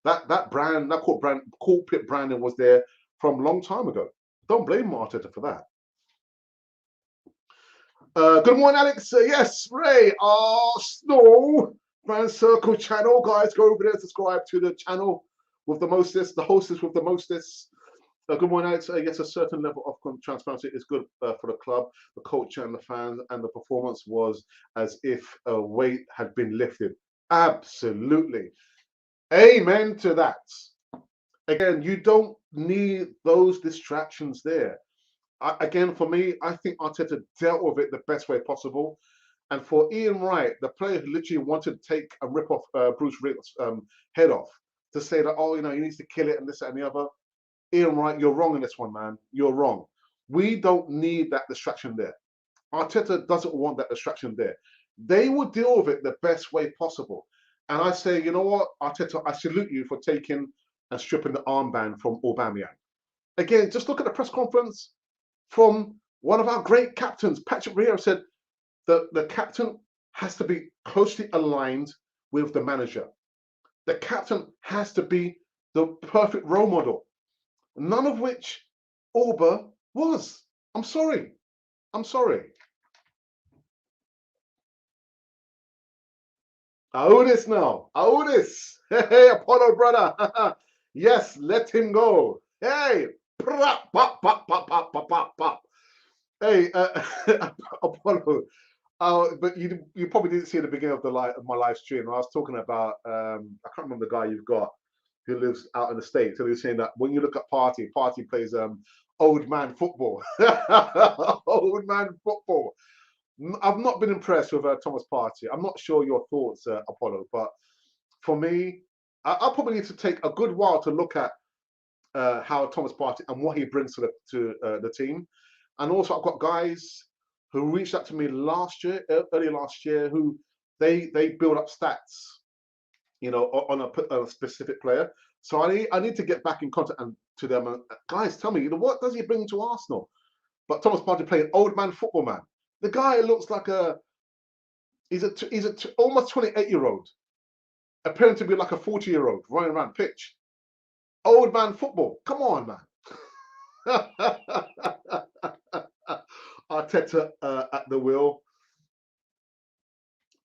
A: That brand, that corporate branding was there from a long time ago. Don't blame Arteta for that. Good morning, Alex. Yes, Ray. Arsenal Fan Circle channel, guys. Go over there, subscribe to the channel with the mostest, the hostess with the mostest. Good morning, Alex. Yes, a certain level of transparency is good for the club, the culture, and the fans, and the performance was as if a weight had been lifted. Absolutely. Amen to that. Again, you don't need those distractions there. Again, for me, I think Arteta dealt with it the best way possible. And for Ian Wright, the player who literally wanted to take and rip off Bruce Rick's head off, to say that, oh, you know, he needs to kill it and this, that, and the other. Ian Wright, you're wrong in this one, man. You're wrong. We don't need that distraction there. Arteta doesn't want that distraction there. They will deal with it the best way possible. And I say, you know what, Arteta, I salute you for taking and stripping the armband from Aubameyang. Again, just look at the press conference from one of our great captains. Patrick Vieira said that the captain has to be closely aligned with the manager. The captain has to be the perfect role model. None of which Auba was. I'm sorry. I'm sorry. I owe this now. I owe this. Hey, Apollo brother. Yes, let him go. Hey, pop, pop, pop, pop, pop, pop, pop, pop. Hey, Apollo. But you probably didn't see the beginning of my live stream. I was talking about I can't remember the guy you've got who lives out in the States. So he was saying that when you look at Party plays old man football. Old man football. I've not been impressed with Thomas Partey. I'm not sure your thoughts, Apollo, but for me, I'll probably need to take a good while to look at how Thomas Partey and what he brings to the team. And also, I've got guys who reached out to me early last year, who they build up stats, you know, on a specific player. So I need to get back in contact to them. Guys, tell me, you know, what does he bring to Arsenal? But Thomas Partey playing old man football, man. The guy looks like he's almost 28-year-old, appearing to be like a 40-year-old running around pitch. Old man football. Come on, man. Arteta at the wheel.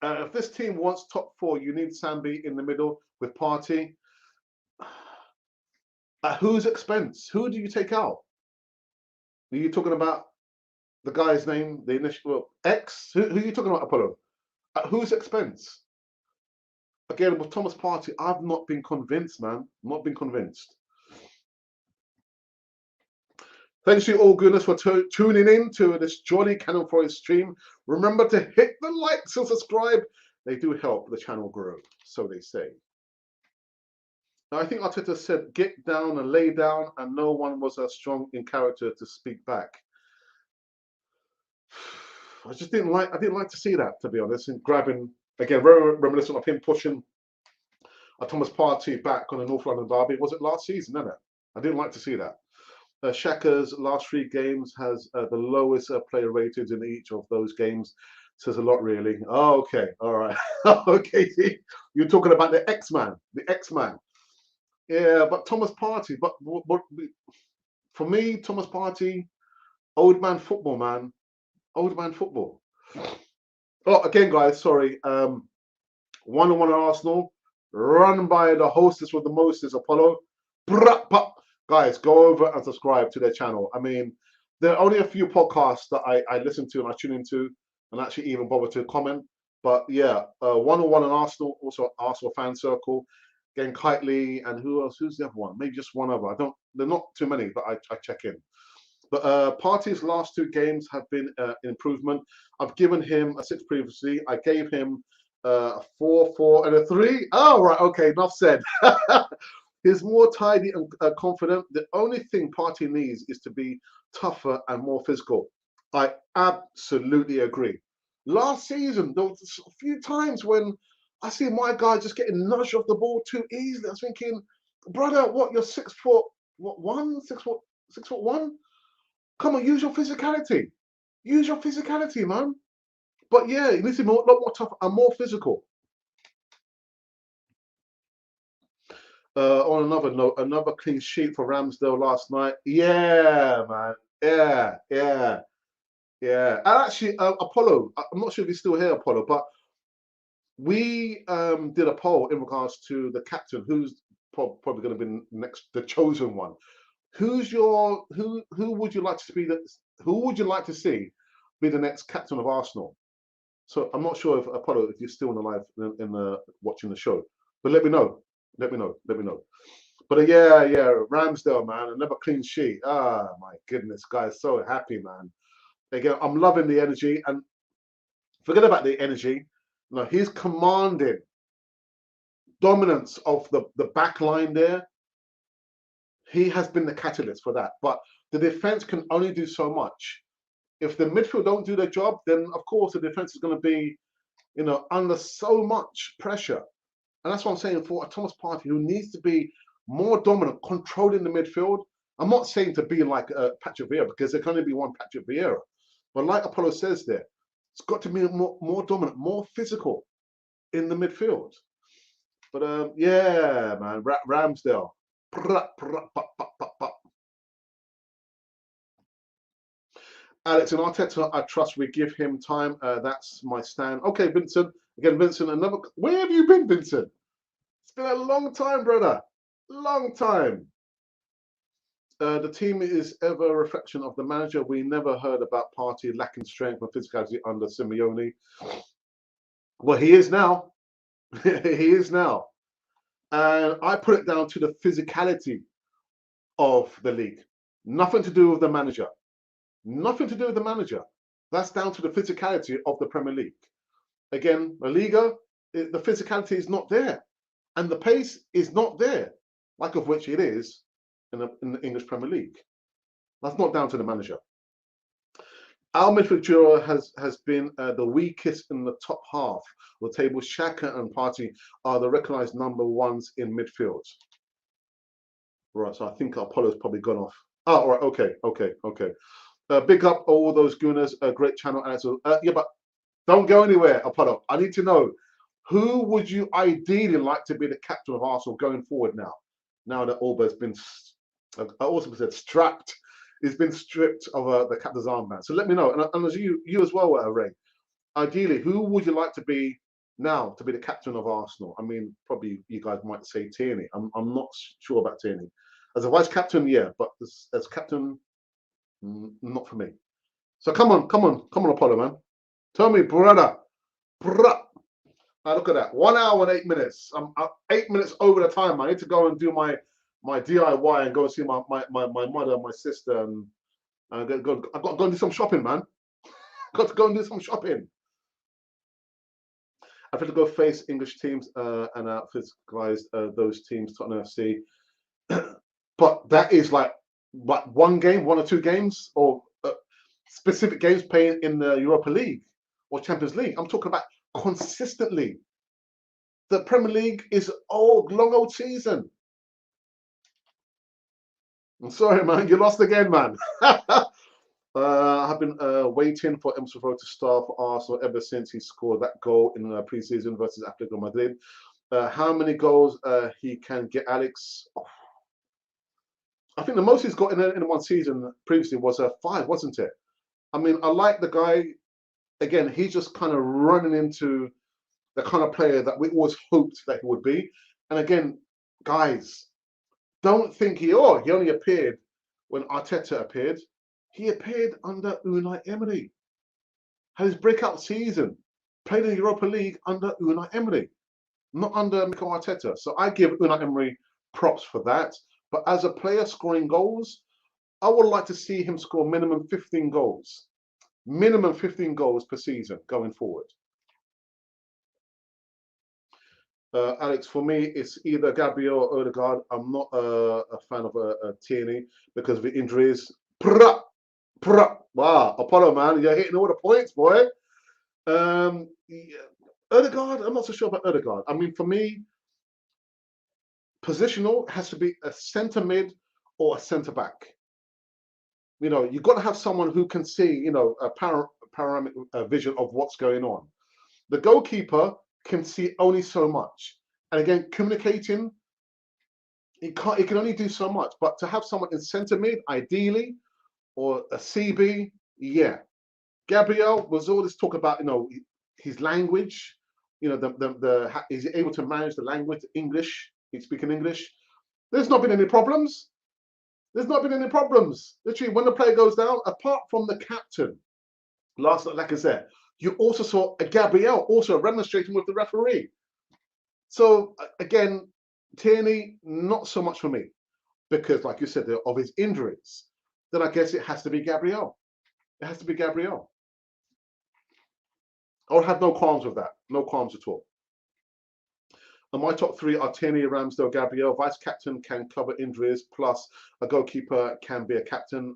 A: If this team wants top four, you need Sambi in the middle with Partey. At whose expense? Who do you take out? Are you talking about the guy's name, the initial X? Who are you talking about, Apollo? At whose expense? Again, with Thomas Partey, I've not been convinced, man. Not been convinced. Thanks to you all goodness for tuning in to this Johnny Cannon Forest stream. Remember to hit the likes and subscribe. They do help the channel grow, so they say. Now, I think Arteta said, get down and lay down, and no one was as strong in character to speak back. I didn't like to see that, to be honest, and grabbing, again, very reminiscent of him pushing a Thomas Partey back on the North London derby. Was it last season, isn't it? I didn't like to see that. Shaka's last 3 games has the lowest player rated in each of those games. Says a lot, really. Oh, okay, all right. Okay, you're talking about the X-Man, Yeah, but Thomas Partey, but for me, Thomas Partey, old man football, man. Old man football. Oh, again, guys, sorry. 1-on-1 at Arsenal, run by the hostess with the mostest, Apollo. Guys, go over and subscribe to their channel. I mean, there are only a few podcasts that I listen to and I tune into and actually even bother to comment. But yeah, 1-on-1 at Arsenal, also Arsenal Fan Circle. Again, Kitely, and who else? Who's the other one? Maybe just one other. They're not too many, but I check in. But Partey's last 2 games have been an improvement. I've given him a 6 previously. I gave him a 4, 4, and a 3. Oh, right, okay, enough said. He's more tidy and confident. The only thing Partey needs is to be tougher and more physical. I absolutely agree. Last season, there was a few times when I see my guy just getting nudged off the ball too easily. I was thinking, brother, what, you're 6 foot, what, 1? 6 foot 1? Come on, use your physicality. Use your physicality, man. But yeah, it needs to be a lot more tough and more physical. On another note, another clean sheet for Ramsdale last night. Yeah, man. Yeah, yeah, yeah. And actually, Apollo, I'm not sure if he's still here, Apollo, but we did a poll in regards to the captain, who's probably going to be next, the chosen one. Who's your who would you like to be who would you like to see be the next captain of Arsenal? So I'm not sure if Apollo, if you're still alive in the watching the show, but let me know. Let me know. Let me know. But yeah, yeah, Ramsdale, man, another clean sheet. Ah, my goodness, guys, so happy, man. Again, I'm loving the energy, and forget about the energy. No, he's commanding dominance of the back line there. He has been the catalyst for that. But the defense can only do so much. If the midfield don't do their job, then of course the defense is going to be, under so much pressure. And that's what I'm saying for a Thomas Partey who needs to be more dominant, controlling the midfield. I'm not saying to be like Patrick Vieira, because there can only be one Patrick Vieira. But like Apollo says there, it's got to be more dominant, more physical in the midfield. But yeah, man, Ramsdale. Alex and Arteta, I trust we give him time. That's my stand. Okay, Vincent. Again, Vincent, another. Where have you been, Vincent? It's been a long time, brother. Long time. The team is ever a reflection of the manager. We never heard about Partey lacking strength and physicality under Simeone. Well, he is now. He is now. And I put it down to the physicality of the league. Nothing to do with the manager. Nothing to do with the manager. That's down to the physicality of the Premier League. Again, La Liga, the physicality is not there. And the pace is not there, like of which it is in the English Premier League. That's not down to the manager. Our midfield duo has been the weakest in the top half of the table. Xhaka and Partey are the recognised number ones in midfield. Right, so I think Apollo's probably gone off. Oh, all right, okay. Big up all those gooners. Great channel, Alex. Yeah, but don't go anywhere, Apollo. I need to know, who would you ideally like to be the captain of Arsenal going forward now? Now that Alba's been, I also said strapped, he's been stripped of the captain's armband. So let me know, and as you as well, Ray. Ideally, who would you like to be now to be the captain of Arsenal? I mean, probably you guys might say Tierney. I'm not sure about Tierney. As a vice captain, yeah, but as captain, not for me. So come on, Apollo, man. Tell me, brother. Now look at that. 1 hour and 8 minutes. I'm 8 minutes over the time. I need to go and do my DIY and go and see my mother and my sister, and I've got to go and do some shopping, man. Got to go and do some shopping. I've had to go face English teams and physicalize those teams, Tottenham FC. But that is like what, one or two games, or specific games playing in the Europa League or Champions League. I'm talking about consistently. The Premier League is long old season. I'm sorry, man. You lost again, man. I've been waiting for Smith-Rowe to start for Arsenal ever since he scored that goal in pre-season versus Atletico Madrid. How many goals he can get, Alex? Oh. I think the most he's got in one season previously was 5, wasn't it? I mean, I like the guy. Again, he's just kind of running into the kind of player that we always hoped that he would be. And again, guys, don't think he only appeared when Arteta appeared. He appeared under Unai Emery. Had his breakout season, played in the Europa League under Unai Emery, not under Mikel Arteta. So I give Unai Emery props for that. But as a player scoring goals, I would like to see him score minimum 15 goals. Minimum 15 goals per season going forward. Alex, for me, it's either Gabriel or Odegaard. I'm not a fan of Tierney because of the injuries. Wow, Apollo, man, you're hitting all the points, boy. Yeah. Odegaard, I'm not so sure about Odegaard. I mean, for me, positional has to be a centre mid or a centre back. You know, you've got to have someone who can see, you know, a panoramic vision of what's going on. The goalkeeper can see only so much. And again, communicating, he can only do so much. But to have someone in centre mid, ideally, or a CB, yeah. Gabriel was all this talk about, you know, his language, you know, is he able to manage the language, English, he's speaking English. There's not been any problems. There's not been any problems. Literally, when the player goes down, apart from the captain, last night, Lacazette, you also saw a Gabriel also remonstrating with the referee. So again, Tierney, not so much for me, because like you said, of his injuries. Then I guess it has to be Gabriel. It has to be Gabriel. I would have no qualms with that. No qualms at all. And my top three are Tierney, Ramsdale, Gabriel. Vice captain can cover injuries, plus a goalkeeper can be a captain.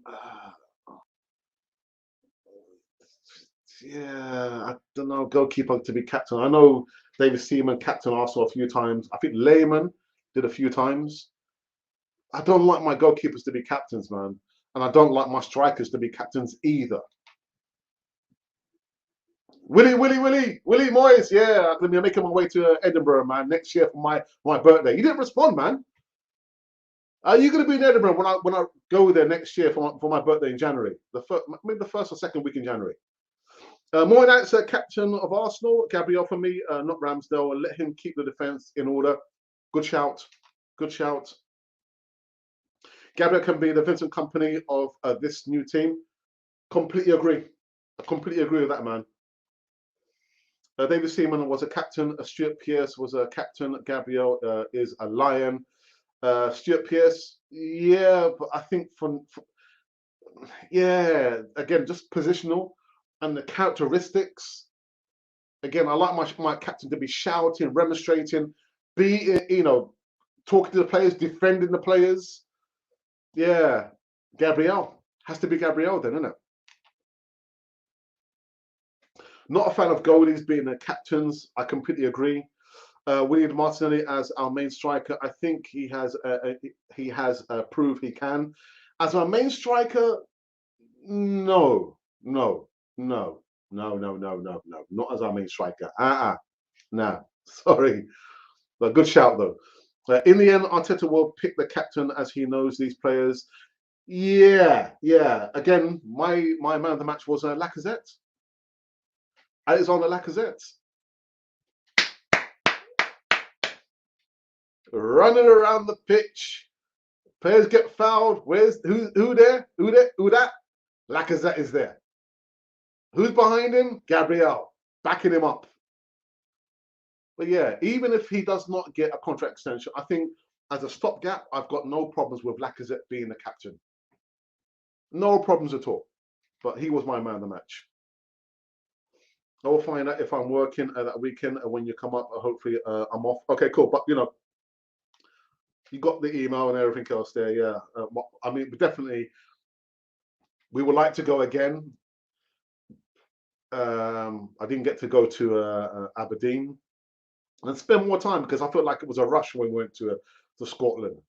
A: Yeah, I don't know, goalkeeper to be captain. I know David Seaman captain Arsenal a few times. I think Lehman did a few times. I don't like my goalkeepers to be captains, man. And I don't like my strikers to be captains either. Willie Moyes, yeah, I'm gonna be making my way to Edinburgh, man, next year for my birthday. You didn't respond, man. Are you gonna be in Edinburgh when I go there next year for my birthday in January? Maybe the first or second week in January. Moyes, captain of Arsenal, Gabriel for me, not Ramsdale. Let him keep the defence in order. Good shout, good shout. Gabriel can be the Vincent Kompany of this new team. Completely agree. I completely agree with that, man. David Seaman was a captain. Stuart Pearce was a captain. Gabriel is a Lion. Stuart Pearce, yeah, but I think yeah, again, just positional and the characteristics. Again, I like my captain to be shouting, remonstrating, be, you know, talking to the players, defending the players. Yeah, Gabriel has to be Gabriel then, isn't it? Not a fan of goalies being the captains. I completely agree. We need Martinelli as our main striker. I think he has proved he can. As our main striker, no, not as our main striker. No, sorry. But good shout though. In the end, Arteta will pick the captain as he knows these players. Yeah. Again, my man of the match was Lacazette. Alexandre Lacazette. Running around the pitch. Players get fouled. Who there? Who that? Lacazette is there. Who's behind him? Gabriel. Backing him up. But yeah, even if he does not get a contract extension, I think as a stopgap, I've got no problems with Lacazette being the captain. No problems at all. But he was my man of the match. I will find out if I'm working that weekend, and when you come up, hopefully I'm off. Okay, cool. But you know, you got the email and everything else there. Yeah, I mean, definitely, we would like to go again. I didn't get to go to Aberdeen and spend more time because I felt like it was a rush when we went to Scotland.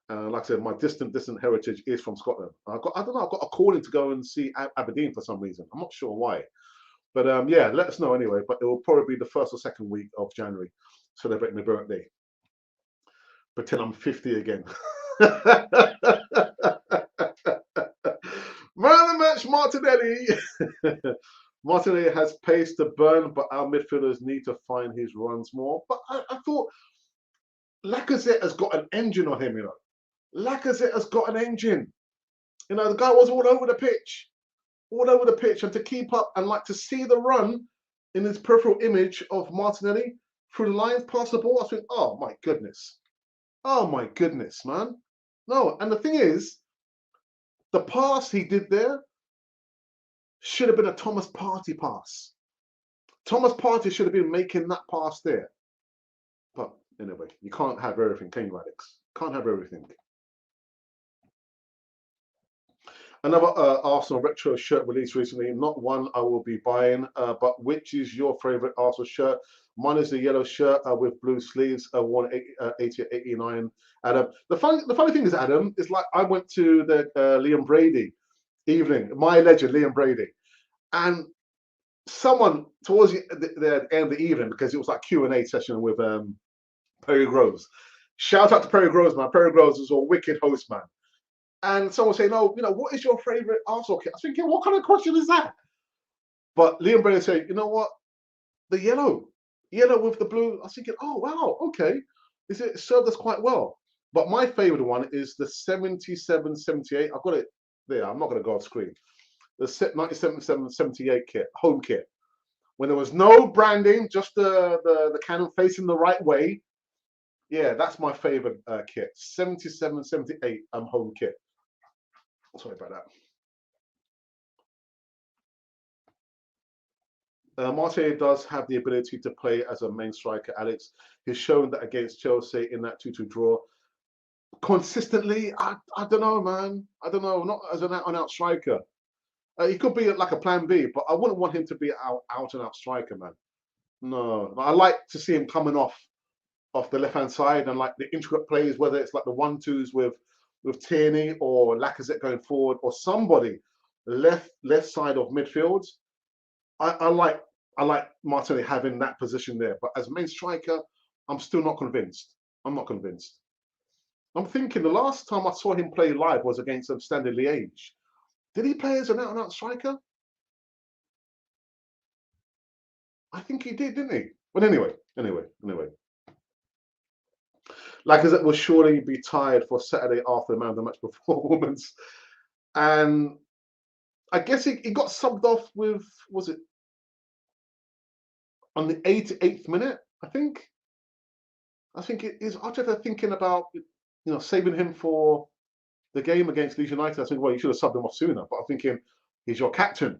A: Like I said, my distant heritage is from Scotland. I don't know, I got a calling to go and see Aberdeen for some reason. I'm not sure why. But yeah, let us know anyway. But it will probably be the first or second week of January, celebrating my birthday. Pretend I'm 50 again. Man of the match, Martinelli. Martinelli has pace to burn, but our midfielders need to find his runs more. But I thought Lacazette has got an engine on him, you know. Lacazette has got an engine. You know, the guy was all over the pitch. All over the pitch. And to keep up and like to see the run in his peripheral image of Martinelli through the lines, past the ball, I think, oh my goodness. Oh my goodness, man. No, and the thing is, the pass he did there should have been a Thomas Partey pass. Thomas Partey should have been making that pass there. But anyway, you can't have everything, can you, Alex? Can't have everything. Another Arsenal retro shirt released recently. Not one I will be buying, but which is your favorite Arsenal shirt? Mine is the yellow shirt with blue sleeves, worn 80-89. Adam, the funny thing is, Adam, is like I went to the Liam Brady evening, my legend, Liam Brady. And someone towards the end of the evening, because it was like Q&A session with Perry Groves. Shout out to Perry Groves, man. Perry Groves is a wicked host, man. And someone saying, "No, what is your favorite Arsenal kit?" I was thinking, what kind of question is that? But Liam Brady said, "You know what? The yellow with the blue." I was thinking, "Oh wow, okay, it served us quite well." But my favorite one is the 77-78. I've got it there. I'm not going to go off screen. The 97-78 kit, home kit, when there was no branding, just the cannon facing the right way. Yeah, that's my favorite kit. 77-78 home kit. Sorry about that. Martinelli does have the ability to play as a main striker, Alex. He's shown that against Chelsea in that 2-2 draw. Consistently, I don't know, man. I don't know. Not as an out-and-out striker. He could be like a plan B, but I wouldn't want him to be out-and-out striker, man. No. I like to see him coming off the left-hand side and like the intricate plays, whether it's like the 1-2s with Tierney or Lacazette going forward or somebody left side of midfield. I like Martinelli having that position there, but as main striker, I'm still not convinced. I'm not convinced. I'm thinking the last time I saw him play live was against Standard Liège. Did he play as an out-and-out striker? I think he did, didn't he? But anyway. Lacazette will surely be tired for Saturday after the man of the match performance. And I guess he got subbed off with, was it on the 88th minute, I think? I think it is Arteta thinking about, saving him for the game against Leeds United. I think, well, you should have subbed him off sooner. But I'm thinking, he's your captain.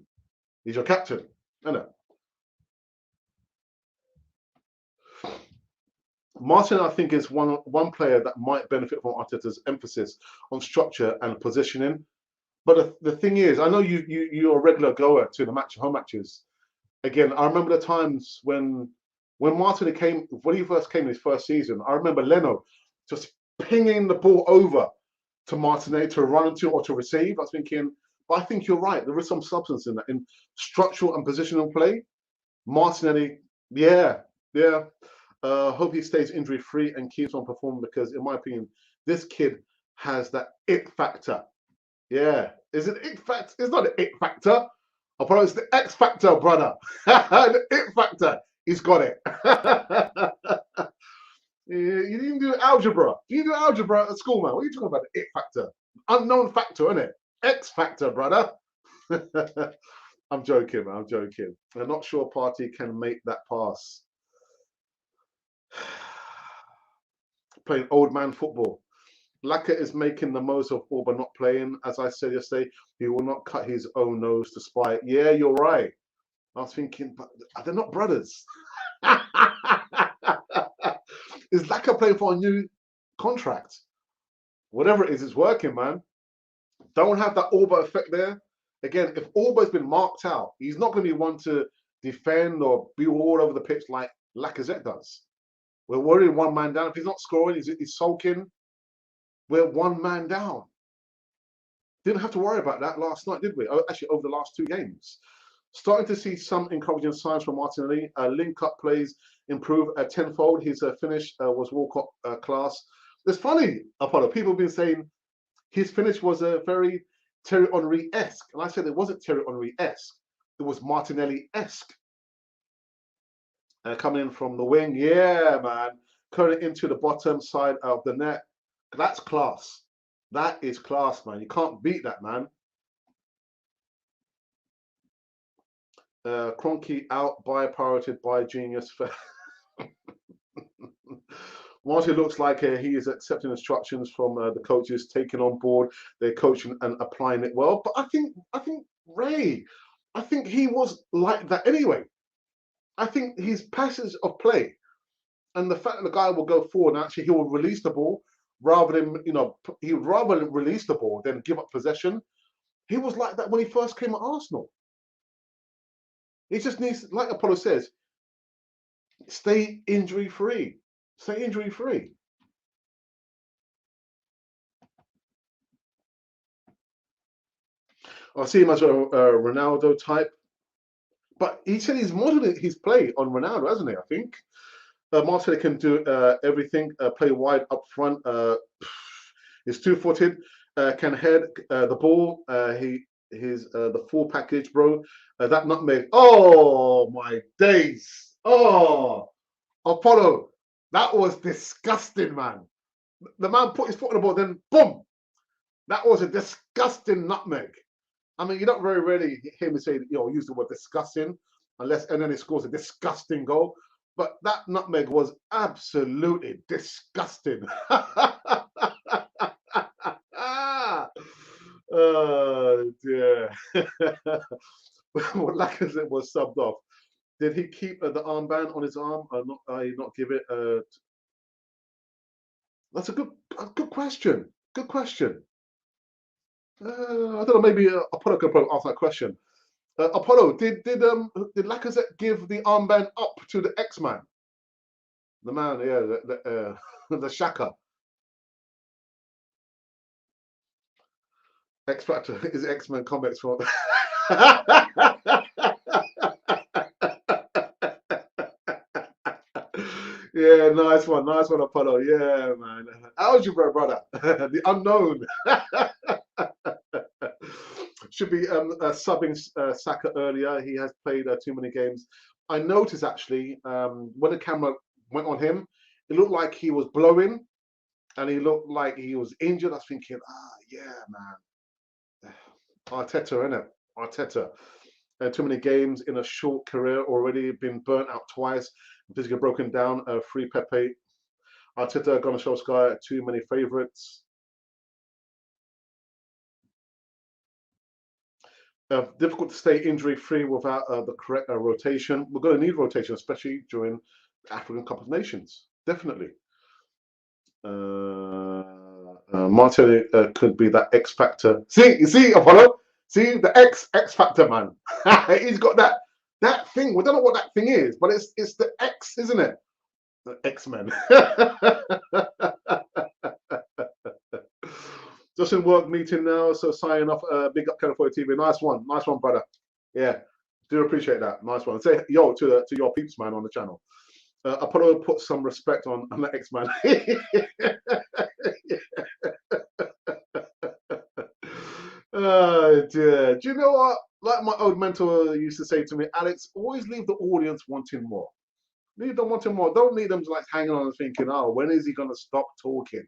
A: He's your captain. I know. Martin, I think, is one player that might benefit from Arteta's emphasis on structure and positioning. But the thing is, I know you're a regular goer to the home matches. Again, I remember the times when Martin came, when he first came in his first season. I remember Leno just pinging the ball over to Martinelli to run into or to receive. I was thinking, but I think you're right. There is some substance in that, in structural and positional play. Martinelli, yeah. Hope he stays injury free and keeps on performing, because, in my opinion, this kid has that it factor. Yeah, is it it factor? It's not the it factor. I probably it's the X factor, brother. The it factor. He's got it. You didn't do algebra. You do algebra at school, man. What are you talking about? The it factor, unknown factor, isn't it? X factor, brother. I'm joking, man. I'm joking. I'm not sure Partey can make that pass. Playing old man football. Laka is making the most of Auba not playing. As I said yesterday, he will not cut his own nose to spite. Yeah, you're right. I was thinking, but they're not brothers. Is Laka playing for a new contract? Whatever it is, it's working, man. Don't have that Auba effect there. Again, if Auba's been marked out, he's not going to be one to defend or be all over the pitch like Lacazette does. We're worried one man down. If he's not scoring, he's sulking. We're one man down. Didn't have to worry about that last night, did we? Actually, over the last two games. Starting to see some encouraging signs from Martinelli. Link-up plays improve tenfold. His finish was World Cup class. It's funny, Apollo. People have been saying his finish was a very Thierry Henry-esque. And I said it wasn't Thierry Henry-esque. It was Martinelli-esque. Coming in from the wing. Yeah, man. Curling into the bottom side of the net. That's class. That is class, man. You can't beat that, man. Kroenke out by pirated by genius. Marty looks like he is accepting instructions from the coaches, taking on board their coaching and applying it well. But I think Ray, I think he was like that anyway. I think his passes of play and the fact that the guy will go forward and actually he will release the ball rather than, he would rather release the ball than give up possession. He was like that when he first came at Arsenal. He just needs, like Apollo says, stay injury free. Stay injury free. I see him as a Ronaldo type, but he said he's modeled his play on Ronaldo, hasn't he? I think Martinelli can do everything. Play wide up front. He's two-footed. Can head the ball. He's the full package, bro. That nutmeg. Oh my days. Oh, Apollo. That was disgusting, man. The man put his foot on the ball, then boom. That was a disgusting nutmeg. I mean, you don't very rarely hear me say, use the word disgusting, and then he scores a disgusting goal. But that nutmeg was absolutely disgusting. Oh dear. Well, Lacazette was subbed off. Did he keep the armband on his arm or not? Not give it? That's a good question. Good question. I don't know. Maybe Apollo could probably ask that question. Apollo, did Lacazette give the armband up to the X-Man? The man, yeah, the Shaka. X Factor is X-Men comics from. Yeah, nice one, Apollo. Yeah, man. How's your brother? The unknown. Should be subbing Saka earlier. He has played too many games. I noticed actually when the camera went on him, it looked like he was blowing and he looked like he was injured. I was thinking, yeah, man. Arteta, innit? Arteta. Too many games in a short career already, been burnt out twice, physically broken down. Free Pepe. Arteta, gonna show Sky too many favourites. Difficult to stay injury free without the correct rotation. We're going to need rotation, especially during the African Cup of Nations. Definitely. Martinelli could be that X factor. You see, Apollo. See the X factor, man. He's got that thing. We don't know what that thing is, but it's the X, isn't it? The X-Men. Just in work meeting now, so signing off. Big up California TV. Nice one, brother. Yeah, do appreciate that. Nice one. Say yo to your peeps, man, on the channel. Apollo put some respect on the X-Man. Oh dear. Do you know what? Like my old mentor used to say to me, Alex, always leave the audience wanting more. Leave them wanting more. Don't leave them like hanging on and thinking, oh, when is he gonna stop talking?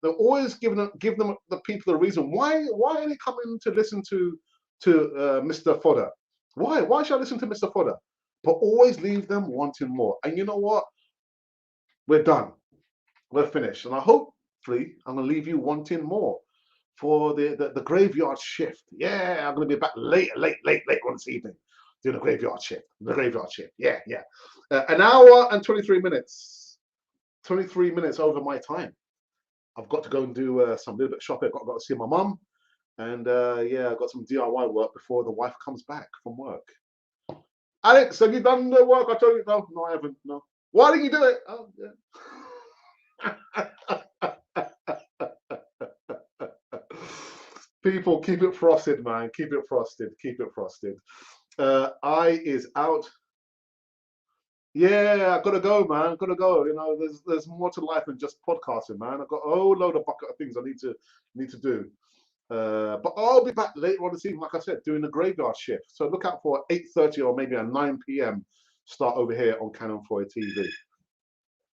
A: They're always give them the people the reason why are they coming to listen to Mr. Fodder? Why should I listen to Mr. Fodder? But always leave them wanting more. And you know what? We're done. We're finished. And hopefully I'm gonna leave you wanting more for the graveyard shift. Yeah, I'm gonna be back late on this evening doing the graveyard shift. The graveyard shift. Yeah. An hour and 23 minutes. 23 minutes over my time. I've got to go and do some little bit of shopping. I've got to see my mum. And yeah, I've got some DIY work before the wife comes back from work. Alex, have you done the work? I told you. No, I haven't. No. Why didn't you do it? Oh, yeah. People, keep it frosted, man. Keep it frosted. Keep it frosted. I is out. Yeah, I gotta go, man. Gotta go. You know, there's more to life than just podcasting, man. I've got a whole load of bucket of things I need to do. But I'll be back later on this evening, like I said, doing the graveyard shift. So look out for 8:30 or maybe a 9 p.m. start over here on Canon 4 TV.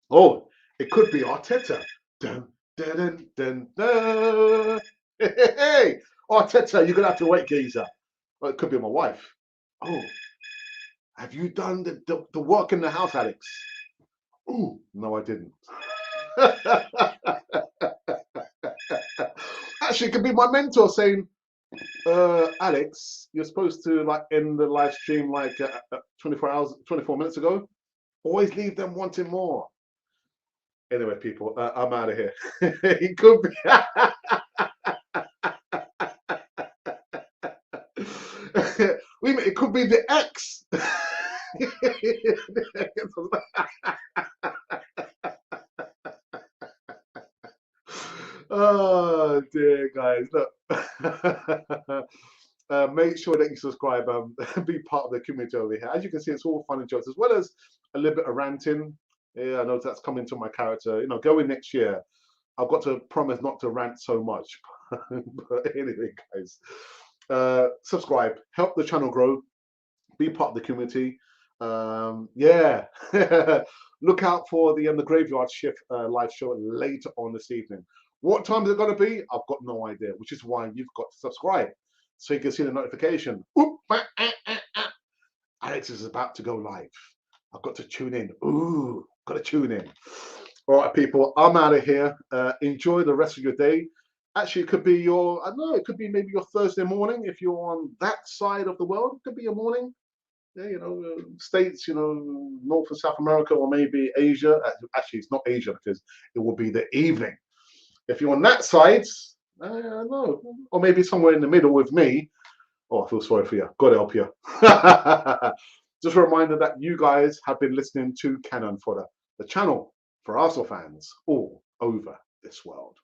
A: Oh, it could be Arteta. Dun, dun, dun, dun, dun. Hey, Arteta, you're gonna have to wait, geezer. Well, it could be my wife. Oh, have you done the work in the house, Alex? Oh, no, I didn't. Actually, it could be my mentor saying, Alex, you're supposed to like end the live stream like 24 minutes ago. Always leave them wanting more. Anyway, people, I'm out of here. It could be. It could be the X. Oh dear, guys, look. Make sure that you subscribe, be part of the community over here. As you can see, it's all fun and jokes, as well as a little bit of ranting. Yeah, I know that's coming to my character. You know, going next year, I've got to promise not to rant so much. But anyway, guys, subscribe, help the channel grow, be part of the community. Yeah, look out for the graveyard shift live show later on this evening. What time is it going to be? I've got no idea, which is why you've got to subscribe so you can see the notification. Oop, Alex is about to go live. I've got to tune in. Ooh, got to tune in. All right, people, I'm out of here. Enjoy the rest of your day. Actually, it could be your, I don't know, it could be maybe your Thursday morning if you're on that side of the world. It could be your morning. Yeah, you know, states, you know, North and South America, or maybe Asia. Actually, it's not Asia because it will be the evening. If you're on that side, I don't know, or maybe somewhere in the middle with me. Oh, I feel sorry for you. God help you. Just a reminder that you guys have been listening to Cannon Fodder, the channel for Arsenal fans all over this world.